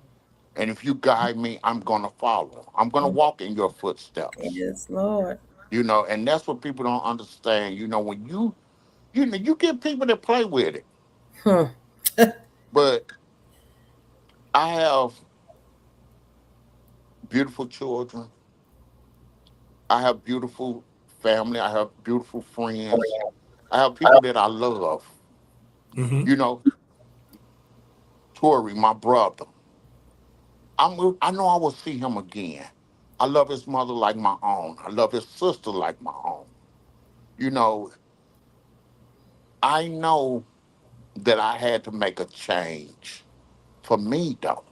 And if you guide me, I'm going to follow. I'm going to mm. walk in your footsteps. Yes, Lord. And that's what people don't understand. When you get people that play with it. Hmm. But I have beautiful children. I have beautiful family. I have beautiful friends. I have people that I love. Mm-hmm. You know, Tori, my brother. I know I will see him again. I love his mother like my own. I love his sister like my own. You know, I know that I had to make a change for me, though.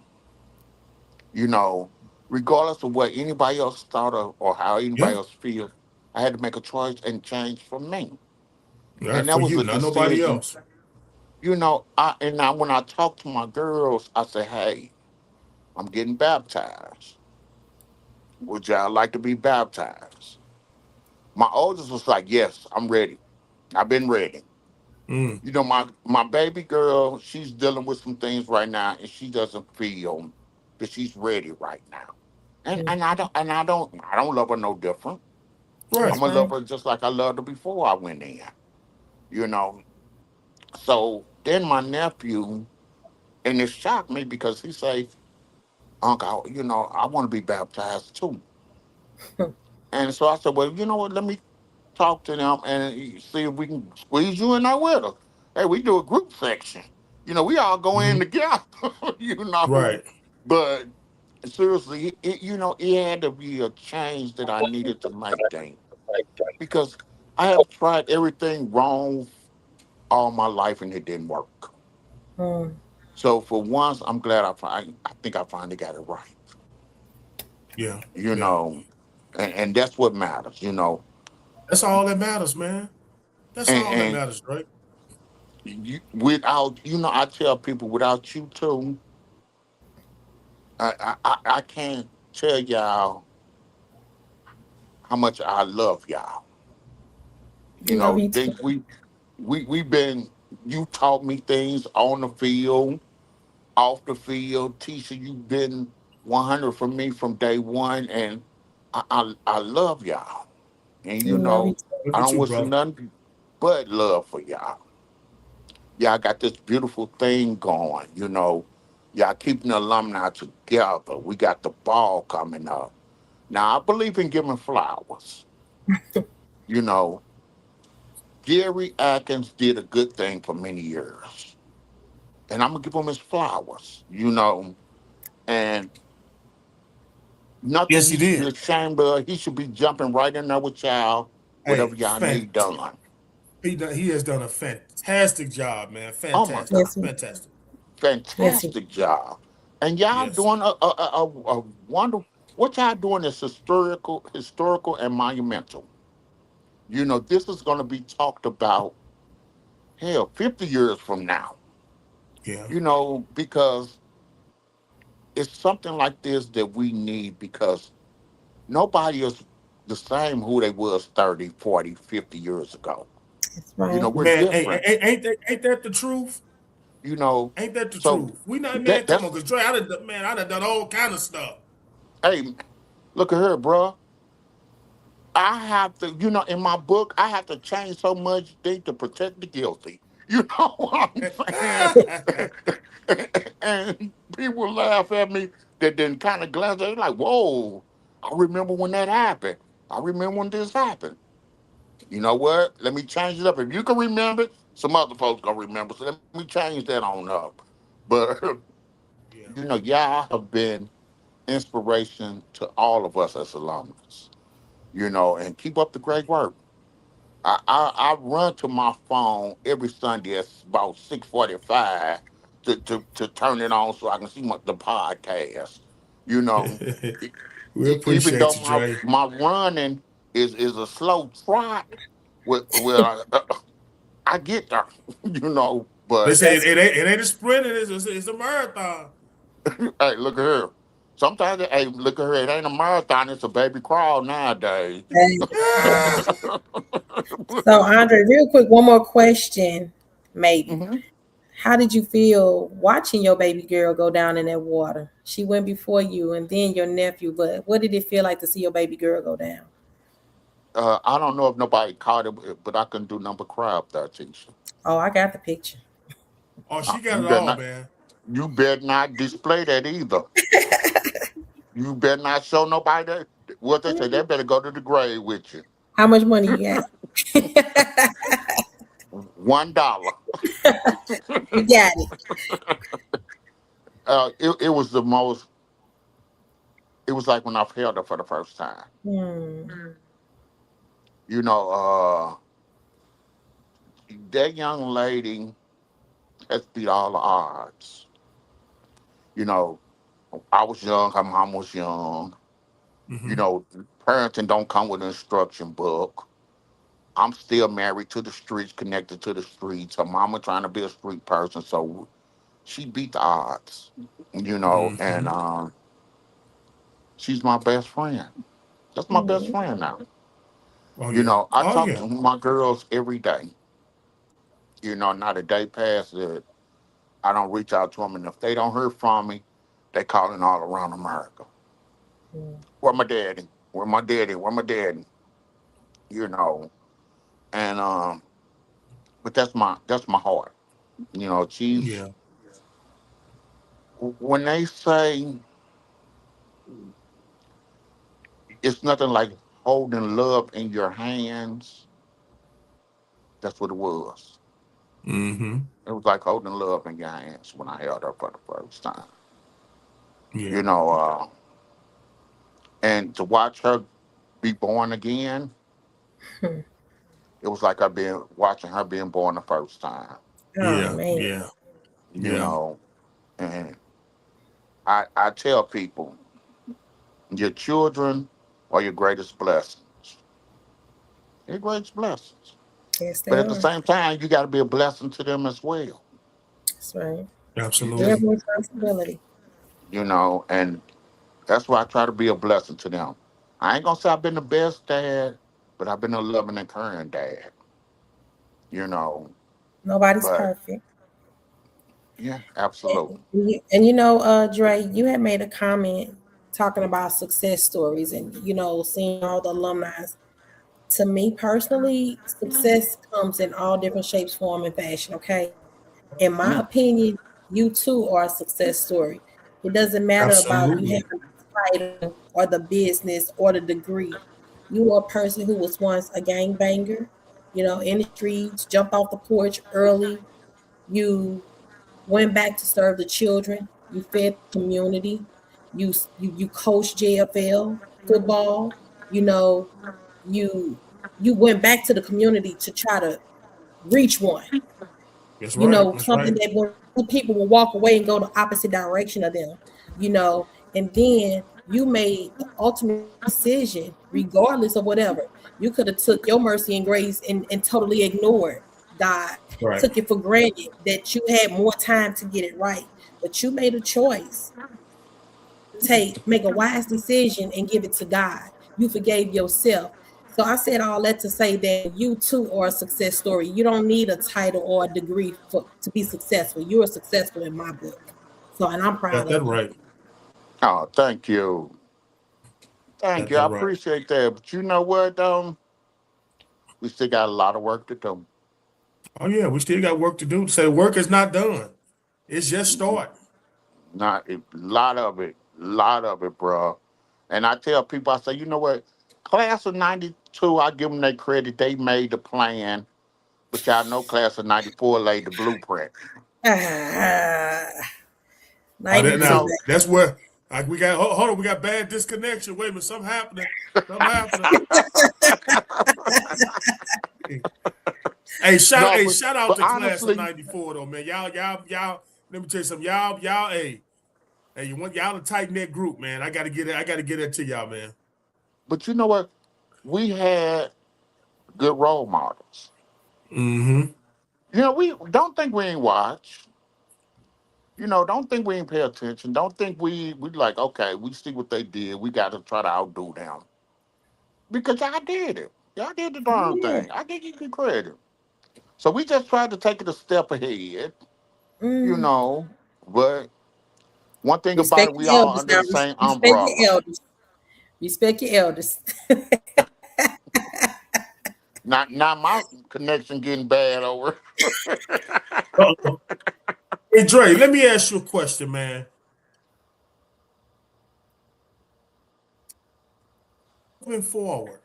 You know, regardless of what anybody else thought of or how anybody Yeah. else feels, I had to make a choice and change for me. Right. And that For was you, a not nobody decision. else. When I talk to my girls, I say, hey, I'm getting baptized. Would y'all like to be baptized? My oldest was like, yes, I'm ready. I've been ready. Mm. My baby girl, she's dealing with some things right now, and she doesn't feel that she's ready right now. And Mm. and I don't love her no different. I'm Right. That's gonna love right. her just like I loved her before I went in. You know. So then my nephew, and it shocked me because he say, Uncle, I want to be baptized too. And so I said, well, you know what? Let me talk to them and see if we can squeeze you in there with us. Hey, we do a group section. We all go in Mm-hmm. together, you know. Right. But seriously, it had to be a change that I needed to make, Dane, because I have tried everything wrong all my life and it didn't work. Mm. So for once, I'm glad I think I finally got it right. Yeah. You Yeah. know, and that's what matters. That's all that matters, man. That's all that And matters, right? without I tell people without you too, I can't tell y'all how much I love y'all. Love you too. Think we've been you taught me things on the field, off the field. Tisha, you've been 100 for me from day one, and I love y'all. And We love you Love I you don't too, wish brother. nothing but love for y'all. Y'all got this beautiful thing going. Y'all keeping the alumni together. We got the ball coming up. Now I believe in giving flowers. You know, Gary Atkins did a good thing for many years, and I'm gonna give him his flowers. And nothing Yes, he he should be did. ashamed of. He should be jumping right in there with y'all, whatever Hey, y'all need done. he has done a fantastic job, man. Oh my Fantastic. God, too. Fantastic. Yes, he. fantastic job! And y'all Yes. doing a wonderful. What y'all doing is historical and monumental. This is going to be talked about, hell, 50 years from now. Yeah. Because it's something like this that we need because nobody is the same who they was 30, 40, 50 years ago. That's right. We're Man, hey, different, ain't that the truth? you know. Ain't that the So truth? We not, man. Come on, that's, cause Dre, I done done all kind of stuff. hey, look at her, bro. I have to, in my book, I have to change so much thing to protect the guilty. You know what I'm saying? And people laugh at me that then kind of glance at me like, whoa, I remember when that happened. I remember when this happened. You know what? Let me change it up. If you can remember it, some other folks gonna remember. So let me change that on up. But Yeah. y'all have been inspiration to all of us as alumnus. And keep up the great work. I run to my phone every Sunday at about 6:45 to turn it on so I can see the podcast. You know, E- We Even appreciate though you, my Dre. my running is a slow trot, well, I get there. They But say That's it ain't a sprint, it's a marathon. hey, look at here. Sometimes, hey, look at her. It ain't a marathon. It's a baby crawl nowadays. Hey, Ah, so Andre, real quick, one more question, maybe. Hmm. How did you feel watching your baby girl go down in that water? She went before you and then your nephew, but what did it feel like to see your baby girl go down? I don't know if nobody caught it, but I couldn't do number cry up there, Tisha. Oh, I got the picture. oh, she got You it better all, not. man. You better not display that either. You better not show nobody that. What they say, they better go to the grave with you. How much money you got? $1. You got it. It was the most. It was like when I held her for the first time. Hmm. You know, that young lady has beat all the odds. You know, I was young, her mom was young. You Hmm. know, parenting don't come with an instruction book. I'm still married to the streets, connected to the streets. Her mama trying to be a street person, so she beat the odds. You know, and Hmm. she's my best friend. That's my best Hmm. friend now. Oh You yeah. know, I Oh talk yeah. to my girls every day. You know, not a day passes that I don't reach out to them, and if they don't hear from me, they calling all around America. Where my daddy? Where my daddy? Where my daddy? You know, and but that's my heart. You know, she's Yeah. when they say it's nothing like holding love in your hands, that's what it was. Hmm. It was like holding love in your hands when I held her for the first time. Yeah. You know, and to watch her be born again, Hmm. it was like I been watching her being born the first time. Oh Yeah. man. Yeah. You Yeah. know, and I tell people, your children are your greatest blessings. Your greatest blessings. Yes, But they at the are. same time, you got to be a blessing to them as well. That's right. You We have just, Absolutely. a responsibility. and that's why I try to be a blessing to them. I ain't gonna say I've been the best dad, but I've been a loving and caring dad. You know, Nobody's but perfect. yeah, absolutely. And Dre, you had made a comment talking about success stories and seeing all the alumni. To me personally, success comes in all different shapes, form, and fashion. Okay, in my Yeah, opinion, you too are a success story. It doesn't matter about you Absolutely. having the title or the business or the degree. You are a person who was once a gangbanger, in the streets, jumped off the porch early. You went back to serve the children. You fed the community. You coached JFL football. You know, you you went back to the community to try to reach one. That's right. That's Something right. that where people will walk away and go the opposite direction of them. And then you made the ultimate decision, regardless of whatever. You could have took your mercy and grace and totally ignored God, Right. took it for granted that you had more time to get it right. But you made a choice make a wise decision and give it to God. You forgave yourself. So I said all that to say that you too are a success story. You don't need a title or a degree to be successful. You are successful in my book. So, and I'm proud Got that of you. right. oh, thank you. Thank Got you. that I right. appreciate that. But you know what, we still got a lot of work to do. Oh yeah, we still got work to do. Say the work is not done. It's just starting. Not a lot of it, bro. And I tell people, I say, you know what? Class of '92, I give them their credit. They made the plan, but y'all know class of '94 laid the blueprint. Ah, Oh, that You 92. know, now that's where like we got hold on, we got bad disconnection. Wait a minute, something happening. Something happening. no, Shout out but to class of honestly, '94 though, man. Y'all. Let me tell you something. Hey, you want y'all a tight knit group, man. I gotta get it. I gotta get it to y'all, man. but you know what? We had good role models. Mm-hmm. You know, we don't think we ain't watch. Don't think we ain't pay attention. Don't think we like, okay, we see what they did. We got to try to outdo them. Because y'all did it. Y'all did the darn Yeah. thing. I give you credit. So we just tried to take it a step ahead, you Mm. know. But one thing about Respect it, we your all elders under now. the same Respect your umbrella. elders. Respect your elders. Not my connection getting bad over. Uh-oh. Hey, Dre, let me ask you a question, man. Moving forward,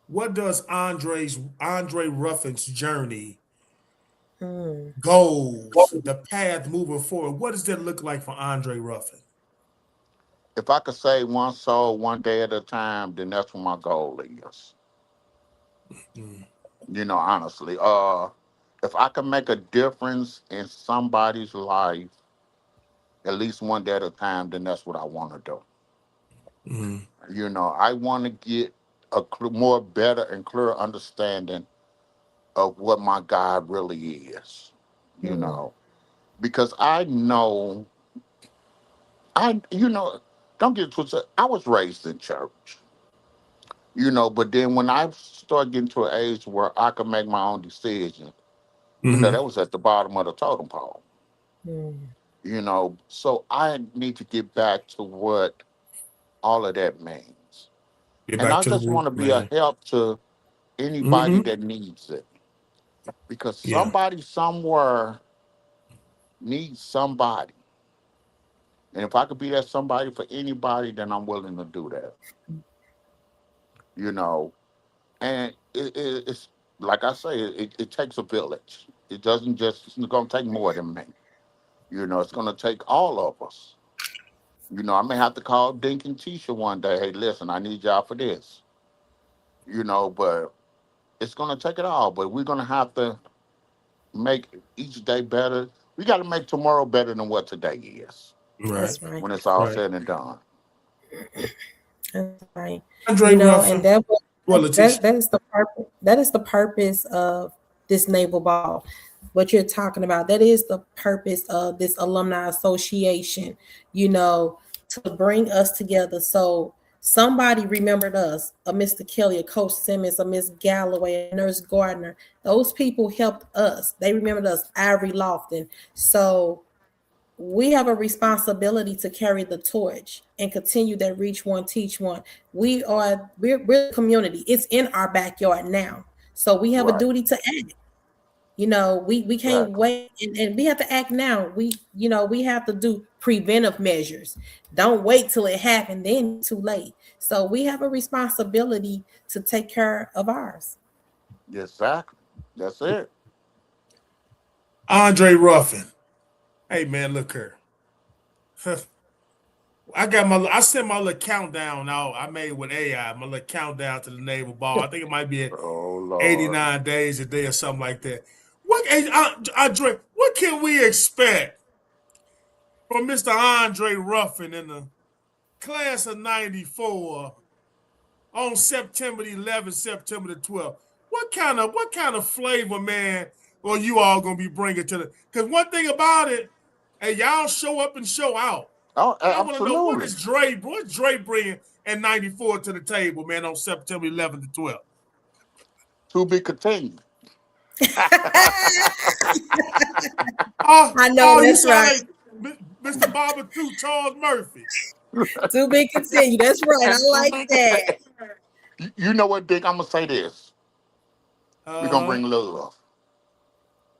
what does Andre Ruffin's journey, Mm. goals, the path moving forward? What does that look like for Andre Ruffin? If I could save one soul one day at a time, then that's what my goal is. Mm. Honestly. If I can make a difference in somebody's life at least one day at a time, then that's what I want to do. Mm. I want to get a more better and clearer understanding of what my God really is. You Mm. know, because I know, don't get it twisted. I was raised in church, but then when I started getting to an age where I could make my own decisions, Mm-hmm. that was at the bottom of the totem pole. Mm. So I need to get back to what all of that means. Get And back I to the just want root, to be a man. help to anybody Mm-hmm. that needs it. Because Yeah. somebody somewhere needs somebody. And if I could be that somebody for anybody, then I'm willing to do that. You know, and it's like I say, it takes a village. It doesn't just, it's going to take more than me. It's going to take all of us. I may have to call Dink and Tisha one day. Hey, listen, I need y'all for this. But it's going to take it all. But we're going to have to make each day better. We got to make tomorrow better than what today is Right. That's right. when it's all Right. said and done. That's right. Andre And Ruffin. that Well, that Letitia. that is the purpose. That is the purpose of this naval ball. What you're talking about. That is the purpose of this alumni association. To bring us together. So somebody remembered us, a Mr. Kelly, a Coach Simmons, a Miss Galloway, a Nurse Gardner. Those people helped us. They remembered us. Ivory Lofton. So we have a responsibility to carry the torch and continue that reach one, teach one. We're the community. It's in our backyard now. So we have a Right. duty to act. We can't Exactly. wait, and we have to act now. We have to do preventive measures. Don't wait till it happened, then it's too late. So we have a responsibility to take care of ours. Exactly. That's it. Andre Ruffin. Hey, man, look here. I sent my little countdown out. I made with AI, my little countdown to the naval ball. I think it might be at Oh Lord. 89 days a day or something like that. Hey, Andre, what can we expect from Mr. Andre Ruffin in the class of 94 on September the 11th, September the 12th? What kind of flavor, man, are you all gonna be bringing to the? Because one thing about it, hey, y'all show up and show out. Oh, I want to know absolutely. what's Dre bringing at 94 to the table, man, on September 11th to 12th. To be continued. Oh, I know oh, you that's sound right. like Mr. Barber too, Charles Murphy. To be continued. That's right. I And to like be that. continued. You know what, Dick? I'm gonna say this. We're gonna Uh-huh. bring love.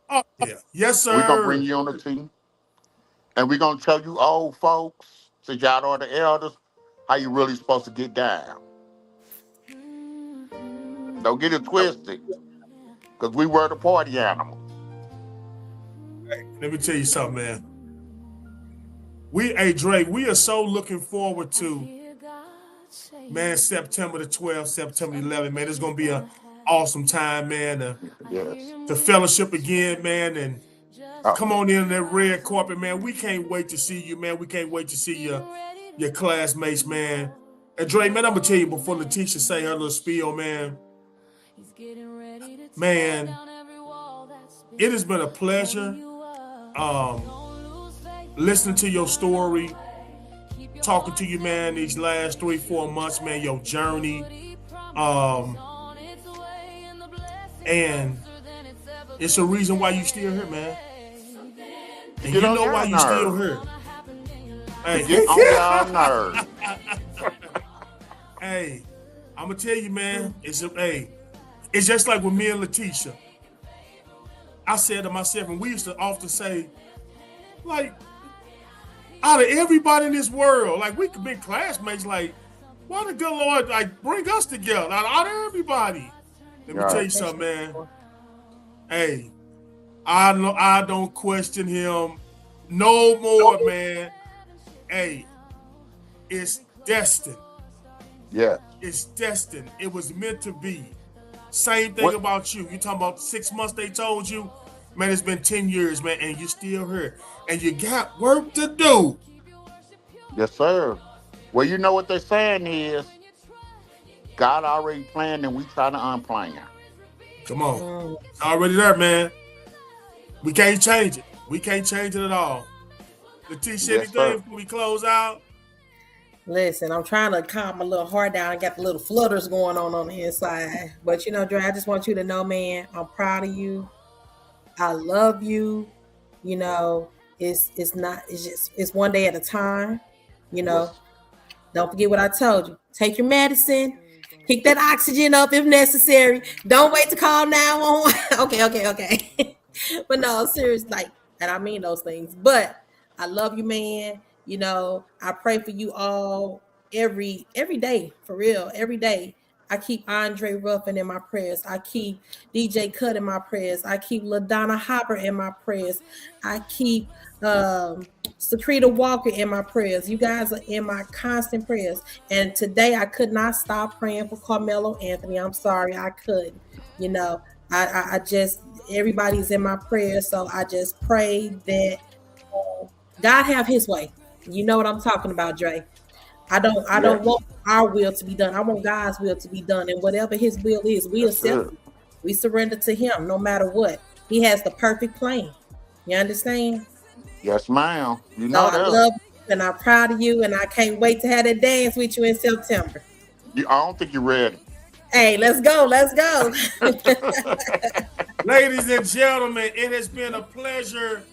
Oh, yeah. Yes, We're gonna bring sir. unity. And we're gonna tell you old folks, since y'all are the elders, how you really supposed to get down. Don't get it twisted, because we were the party animals. Let me tell you something, man. Hey, Dre, we are so looking forward to, man, September the 12th, September the 11th, man. It's going to be an awesome time, man, Yes. to fellowship again, man, and Uh, come on in that red carpet, man. We can't wait to see you, man. We can't wait to see your classmates, man. And Dre, man, I'm gonna tell you before Letitia say her little spiel, man. Man, it has been a pleasure. Um, listening to your story, talking to you, man, these last 3-4 months, man, your journey. And it's a reason why you still here, man. And you know why you still here. Hey, get on y'all nerves. Hey, I'm gonna tell you, man. It's just like with me and Letitia. I said to myself, and we used to often say, like, out of everybody in this world, like we could be classmates. Like, why the good Lord like bring us together out of everybody? Let me tell you something, man. Hey, I don't question him no more, man. Hey, it's destined. Yeah. It's destined. It was meant to be. Same thing about you. You talking about 6 months they told you? Man, it's been 10 years, man, and you still here. And you got work to do. Yes, sir. Well, you know what they're saying is God already planned and we try to unplan. Come on. It's already there, man. We can't change it. We can't change it at all. Letitia, anything before we close out? Listen, I'm trying to calm my little heart down. I got the little flutters going on the inside. But, you know, Dre, I just want you to know, man, I'm proud of you. I love you. You know, it's one day at a time. You know, Don't forget what I told you. Take your medicine. Pick that oxygen up if necessary. Don't wait to call 911. Okay. But no, seriously, like, and I mean those things. But I love you, man. You know, I pray for you all every day, for real, every day. I keep Andre Ruffin in my prayers. I keep DJ Cut in my prayers. I keep LaDonna Hopper in my prayers. I keep Secreta Walker in my prayers. You guys are in my constant prayers. And today I could not stop praying for Carmelo Anthony. I'm sorry, I couldn't. You know, I just, everybody's in my prayers. So I just pray that God have his way. You know what I'm talking about, Dre. I don't want our will to be done. I want God's will to be done. And whatever his will is, we accept it. We surrender to him no matter what. He has the perfect plan. You understand? Yes, ma'am. You know that. I love you and I'm proud of you, and I can't wait to have that dance with you in September. I don't think you're ready. Hey, let's go. Ladies and gentlemen, it has been a pleasure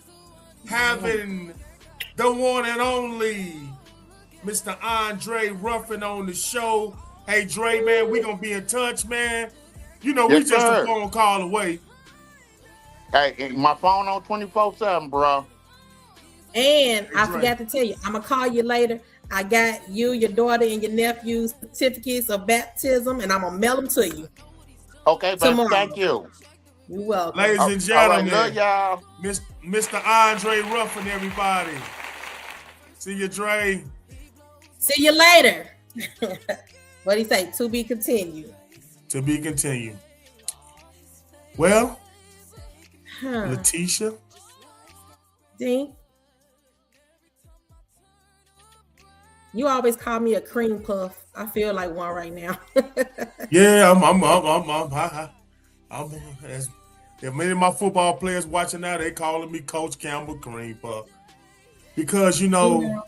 having the one and only Mr. Andre Ruffin on the show. Hey, Dre, man, we gonna be in touch, man. You know, we just a phone call away. Hey, my phone on 24/7, bro. And I forgot to tell you, I'm gonna call you later. I got you, your daughter, and your nephew's certificates of baptism, and I'm gonna mail them to you. Okay, baby, thank you. You're welcome. Ladies and gentlemen, love y'all. Mr. Andre Ruffin, everybody. See you, Dre. See you later. What do you say? To be continued. To be continued. Well, Letitia. Dean. You always call me a cream puff. I feel like one right now. Yeah, I'm as if many of my football players watching now, they calling me Coach Campbell Cream Puff. Because you know,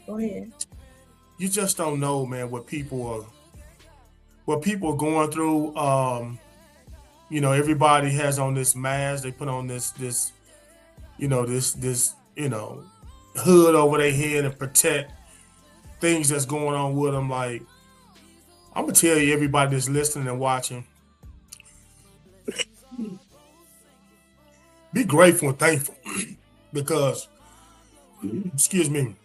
go ahead. You just don't know, man, what people are going through. You know, everybody has on this mask. They put on this hood over their head and protect things that's going on with them. Like, I'm gonna tell you, everybody that's listening and watching, be grateful and thankful because, excuse me,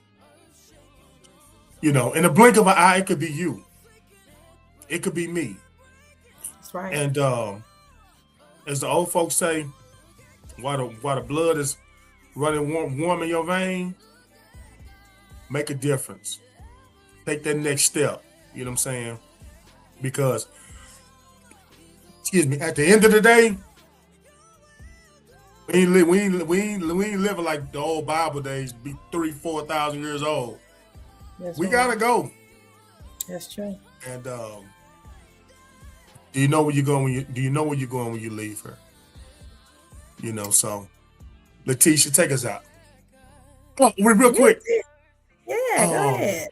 you know, in the blink of an eye, it could be you. It could be me. That's right. And as the old folks say, while the blood is running warm in your vein, make a difference. Take that next step. You know what I'm saying? Because, excuse me, at the end of the day, we ain't living like the old Bible days, be 3,000-4,000 years old. We gotta go. That's true. And do you know where you're going when you leave her? You know, so Letitia, take us out. Real quick. Yeah, go ahead.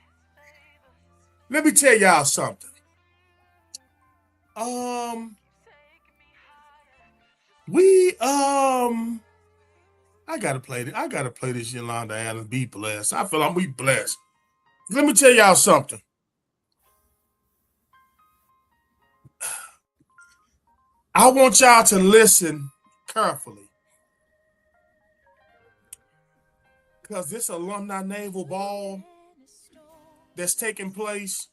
Let me tell y'all something. I gotta play this. I gotta play this Yolanda Adams. Be blessed. I feel I'm be blessed. Let me tell y'all something. I want y'all to listen carefully. Because this alumni naval ball that's taking place.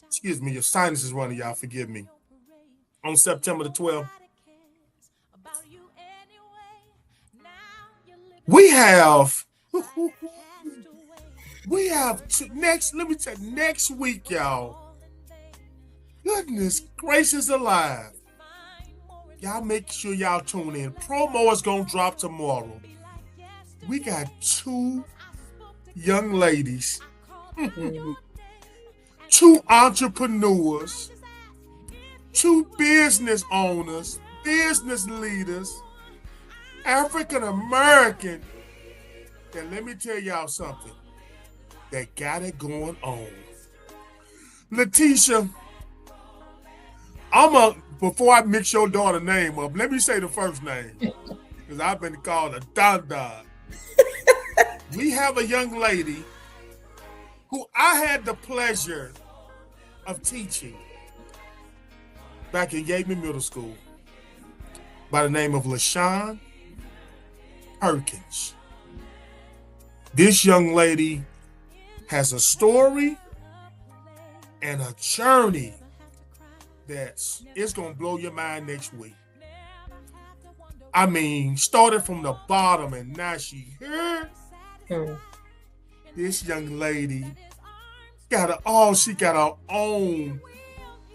Excuse me, your sinus is running, y'all. Forgive me. On September the 12th. We have next week, y'all. Goodness gracious alive. Y'all make sure y'all tune in. Promo is going to drop tomorrow. We got 2 young ladies, 2 entrepreneurs, 2 business owners, business leaders, African American. And let me tell y'all something. They got it going on. Letitia, before I mix your daughter's name up, let me say the first name. Because I've been called a Don Don. We have a young lady who I had the pleasure of teaching back in Yeatman Middle School by the name of LaShawn Perkins. This young lady has a story and a journey that's going to blow your mind next week. I mean, started from the bottom and now she here. This young lady she got her own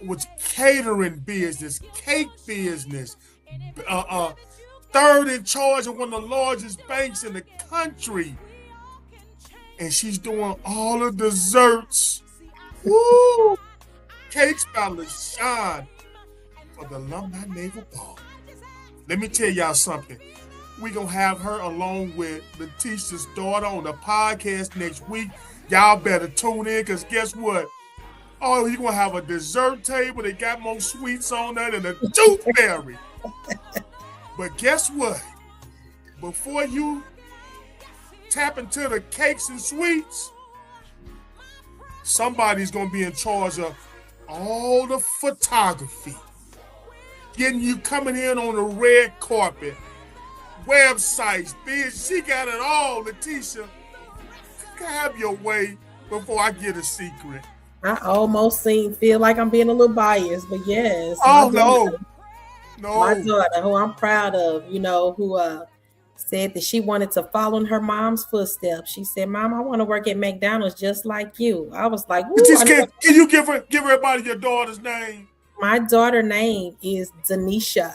with catering business, cake business, third in charge of one of the largest banks in the country. And she's doing all the desserts. Woo! Cakes by LaShawn for the Alumni Naval Ball. Let me tell y'all something. We're going to have her along with Letitia's daughter on the podcast next week. Y'all better tune in because guess what? Oh, you're going to have a dessert table that got more sweets on that than a tooth fairy. But guess what? Before you tap into the cakes and sweets, somebody's going to be in charge of all the photography. Getting you coming in on the red carpet, websites, bitch. She got it all, Letitia. You can have your way before I get a secret. I almost feel like I'm being a little biased, but yes. Oh, no. My daughter, who I'm proud of, who said that she wanted to follow in her mom's footsteps. She said, Mom, I want to work at McDonald's just like you. I was like, can you give everybody your daughter's name? My daughter's name is Denisha.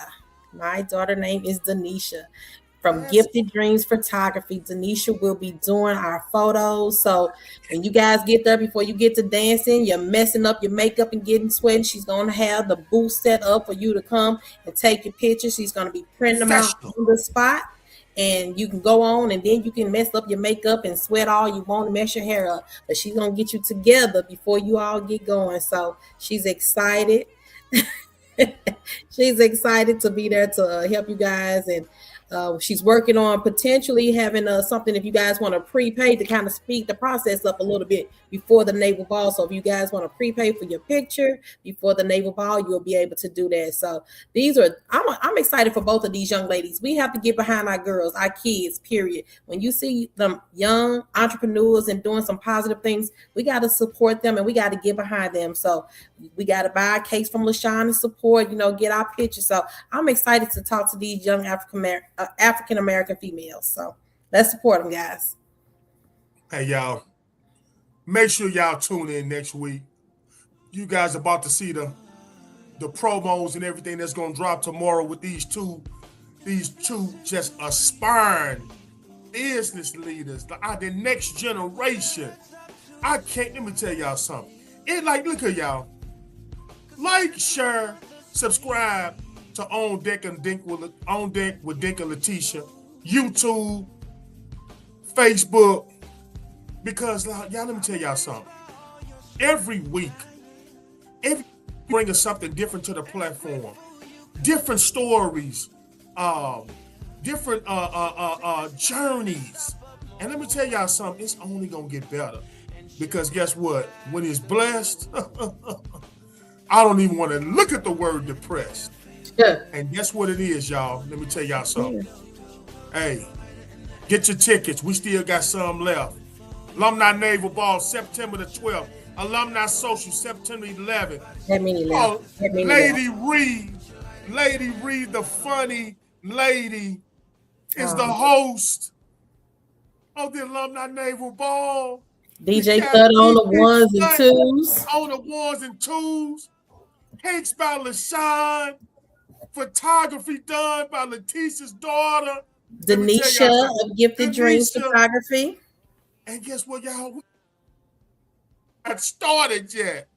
From Gifted Dreams Photography. Denisha will be doing our photos. So when you guys get there, before you get to dancing, you're messing up your makeup and getting sweaty, she's going to have the booth set up for you to come and take your pictures. She's going to be printing them out on the spot. And you can go on and then you can mess up your makeup and sweat all you want to mess your hair up. But she's going to get you together before you all get going. So she's excited. She's excited to be there to help you guys. And she's working on potentially having something if you guys want to prepay to kind of speed the process up a little bit before the Naval Ball. So if you guys want to prepay for your picture before the Naval Ball, you'll be able to do that. So I'm excited for both of these young ladies. We have to get behind our girls, our kids, period. When you see them young entrepreneurs and doing some positive things, we got to support them and we got to get behind them. So we got to buy a case from LaShawn and support, get our picture. So I'm excited to talk to these young African-American females. So let's support them, guys. Hey, y'all. Make sure y'all tune in next week. You guys are about to see the promos and everything that's going to drop tomorrow with these two just aspiring business leaders, the next generation. Let me tell y'all something. Look at y'all. Like, share, subscribe to On Deck with Dink and Letitia. YouTube, Facebook, because y'all, let me tell y'all something. Every week, bring us something different to the platform, different stories, different journeys. And let me tell y'all something, it's only gonna get better. Because guess what? When it's blessed, I don't even want to look at the word depressed. Yeah. And guess what it is, y'all? Let me tell y'all something. Hey, get your tickets. We still got some left. Alumni Naval Ball, September the 12th. Alumni Social, September 11th. Lady Reed, the funny lady, is the host of the Alumni Naval Ball. DJ Cut on the ones and twos. On the ones and twos. Cakes by LaShawn. Photography done by Letitia's daughter. Denisha of Gifted Dreams Photography. And guess what, y'all? We got started yet.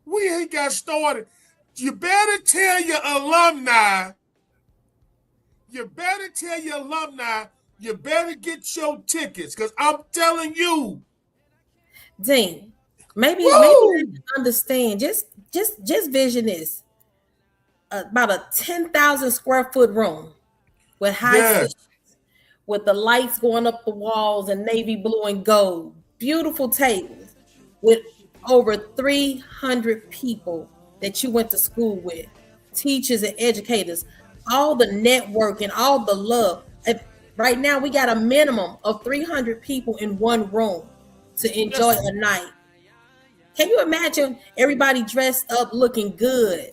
We ain't got started. You better tell your alumni. You better get your tickets, because I'm telling you. Dean, maybe I understand. Just vision this. About a 10,000 square foot room with high seats, with the lights going up the walls and navy blue and gold, beautiful tables with over 300 people that you went to school with, teachers and educators, all the networking, all the love. Right now, we got a minimum of 300 people in one room to enjoy a night. Can you imagine everybody dressed up looking good?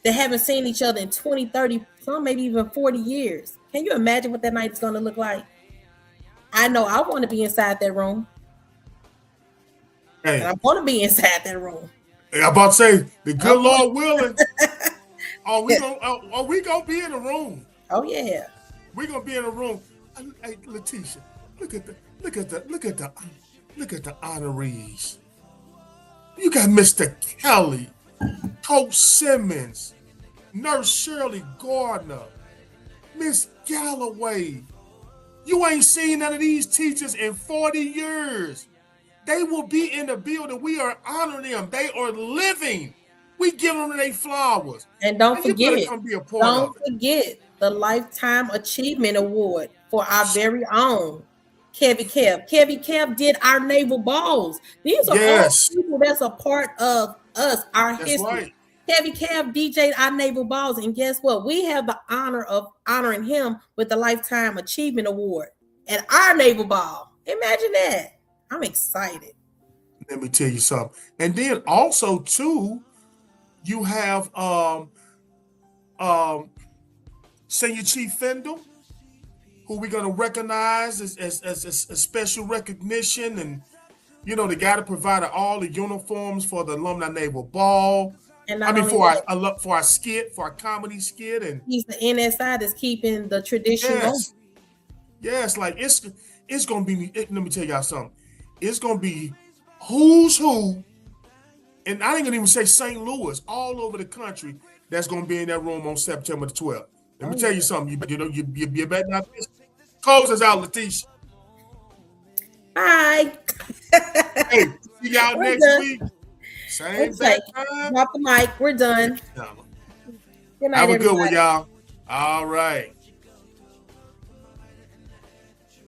They haven't seen each other in 20, 30, some maybe even 40 years. Can you imagine what that night is going to look like? I know I want to be inside that room. Hey. And I want to be inside that room. I'm about to say, the good Lord willing, are we gonna be in the room? Oh yeah. We're gonna be in the room. Hey, Letitia, look at the honorees. You got Mr. Kelly, Coach Simmons, Nurse Shirley Gardner, Miss Galloway. You ain't seen none of these teachers in 40 years. They will be in the building. We are honoring them. They are living. We give them their flowers. And don't forget the Lifetime Achievement Award for our very own Kevy Kev did our naval balls. These are all people that's a part of us, our history. Right. Kevy Kev DJ'd our naval balls, and guess what? We have the honor of honoring him with the Lifetime Achievement Award at our naval ball. Imagine that. I'm excited. Let me tell you something. And then also too, you have Senior Chief Fendel, who we're going to recognize as a special recognition, and the guy that provided all the uniforms for the Alumni Naval Ball. And for our skit, for our comedy skit, and he's the NSI that's keeping the tradition going. Yes, like it's gonna be. Let me tell y'all something. It's gonna be who's who, and I ain't gonna even say St. Louis, all over the country. That's gonna be in that room on September the 12th. Let me tell you something. You better not miss. Close us out, Letitia. Bye. Hey, see y'all next week. Same time. Drop the mic. We're done. Good night, have a good one, y'all. All right.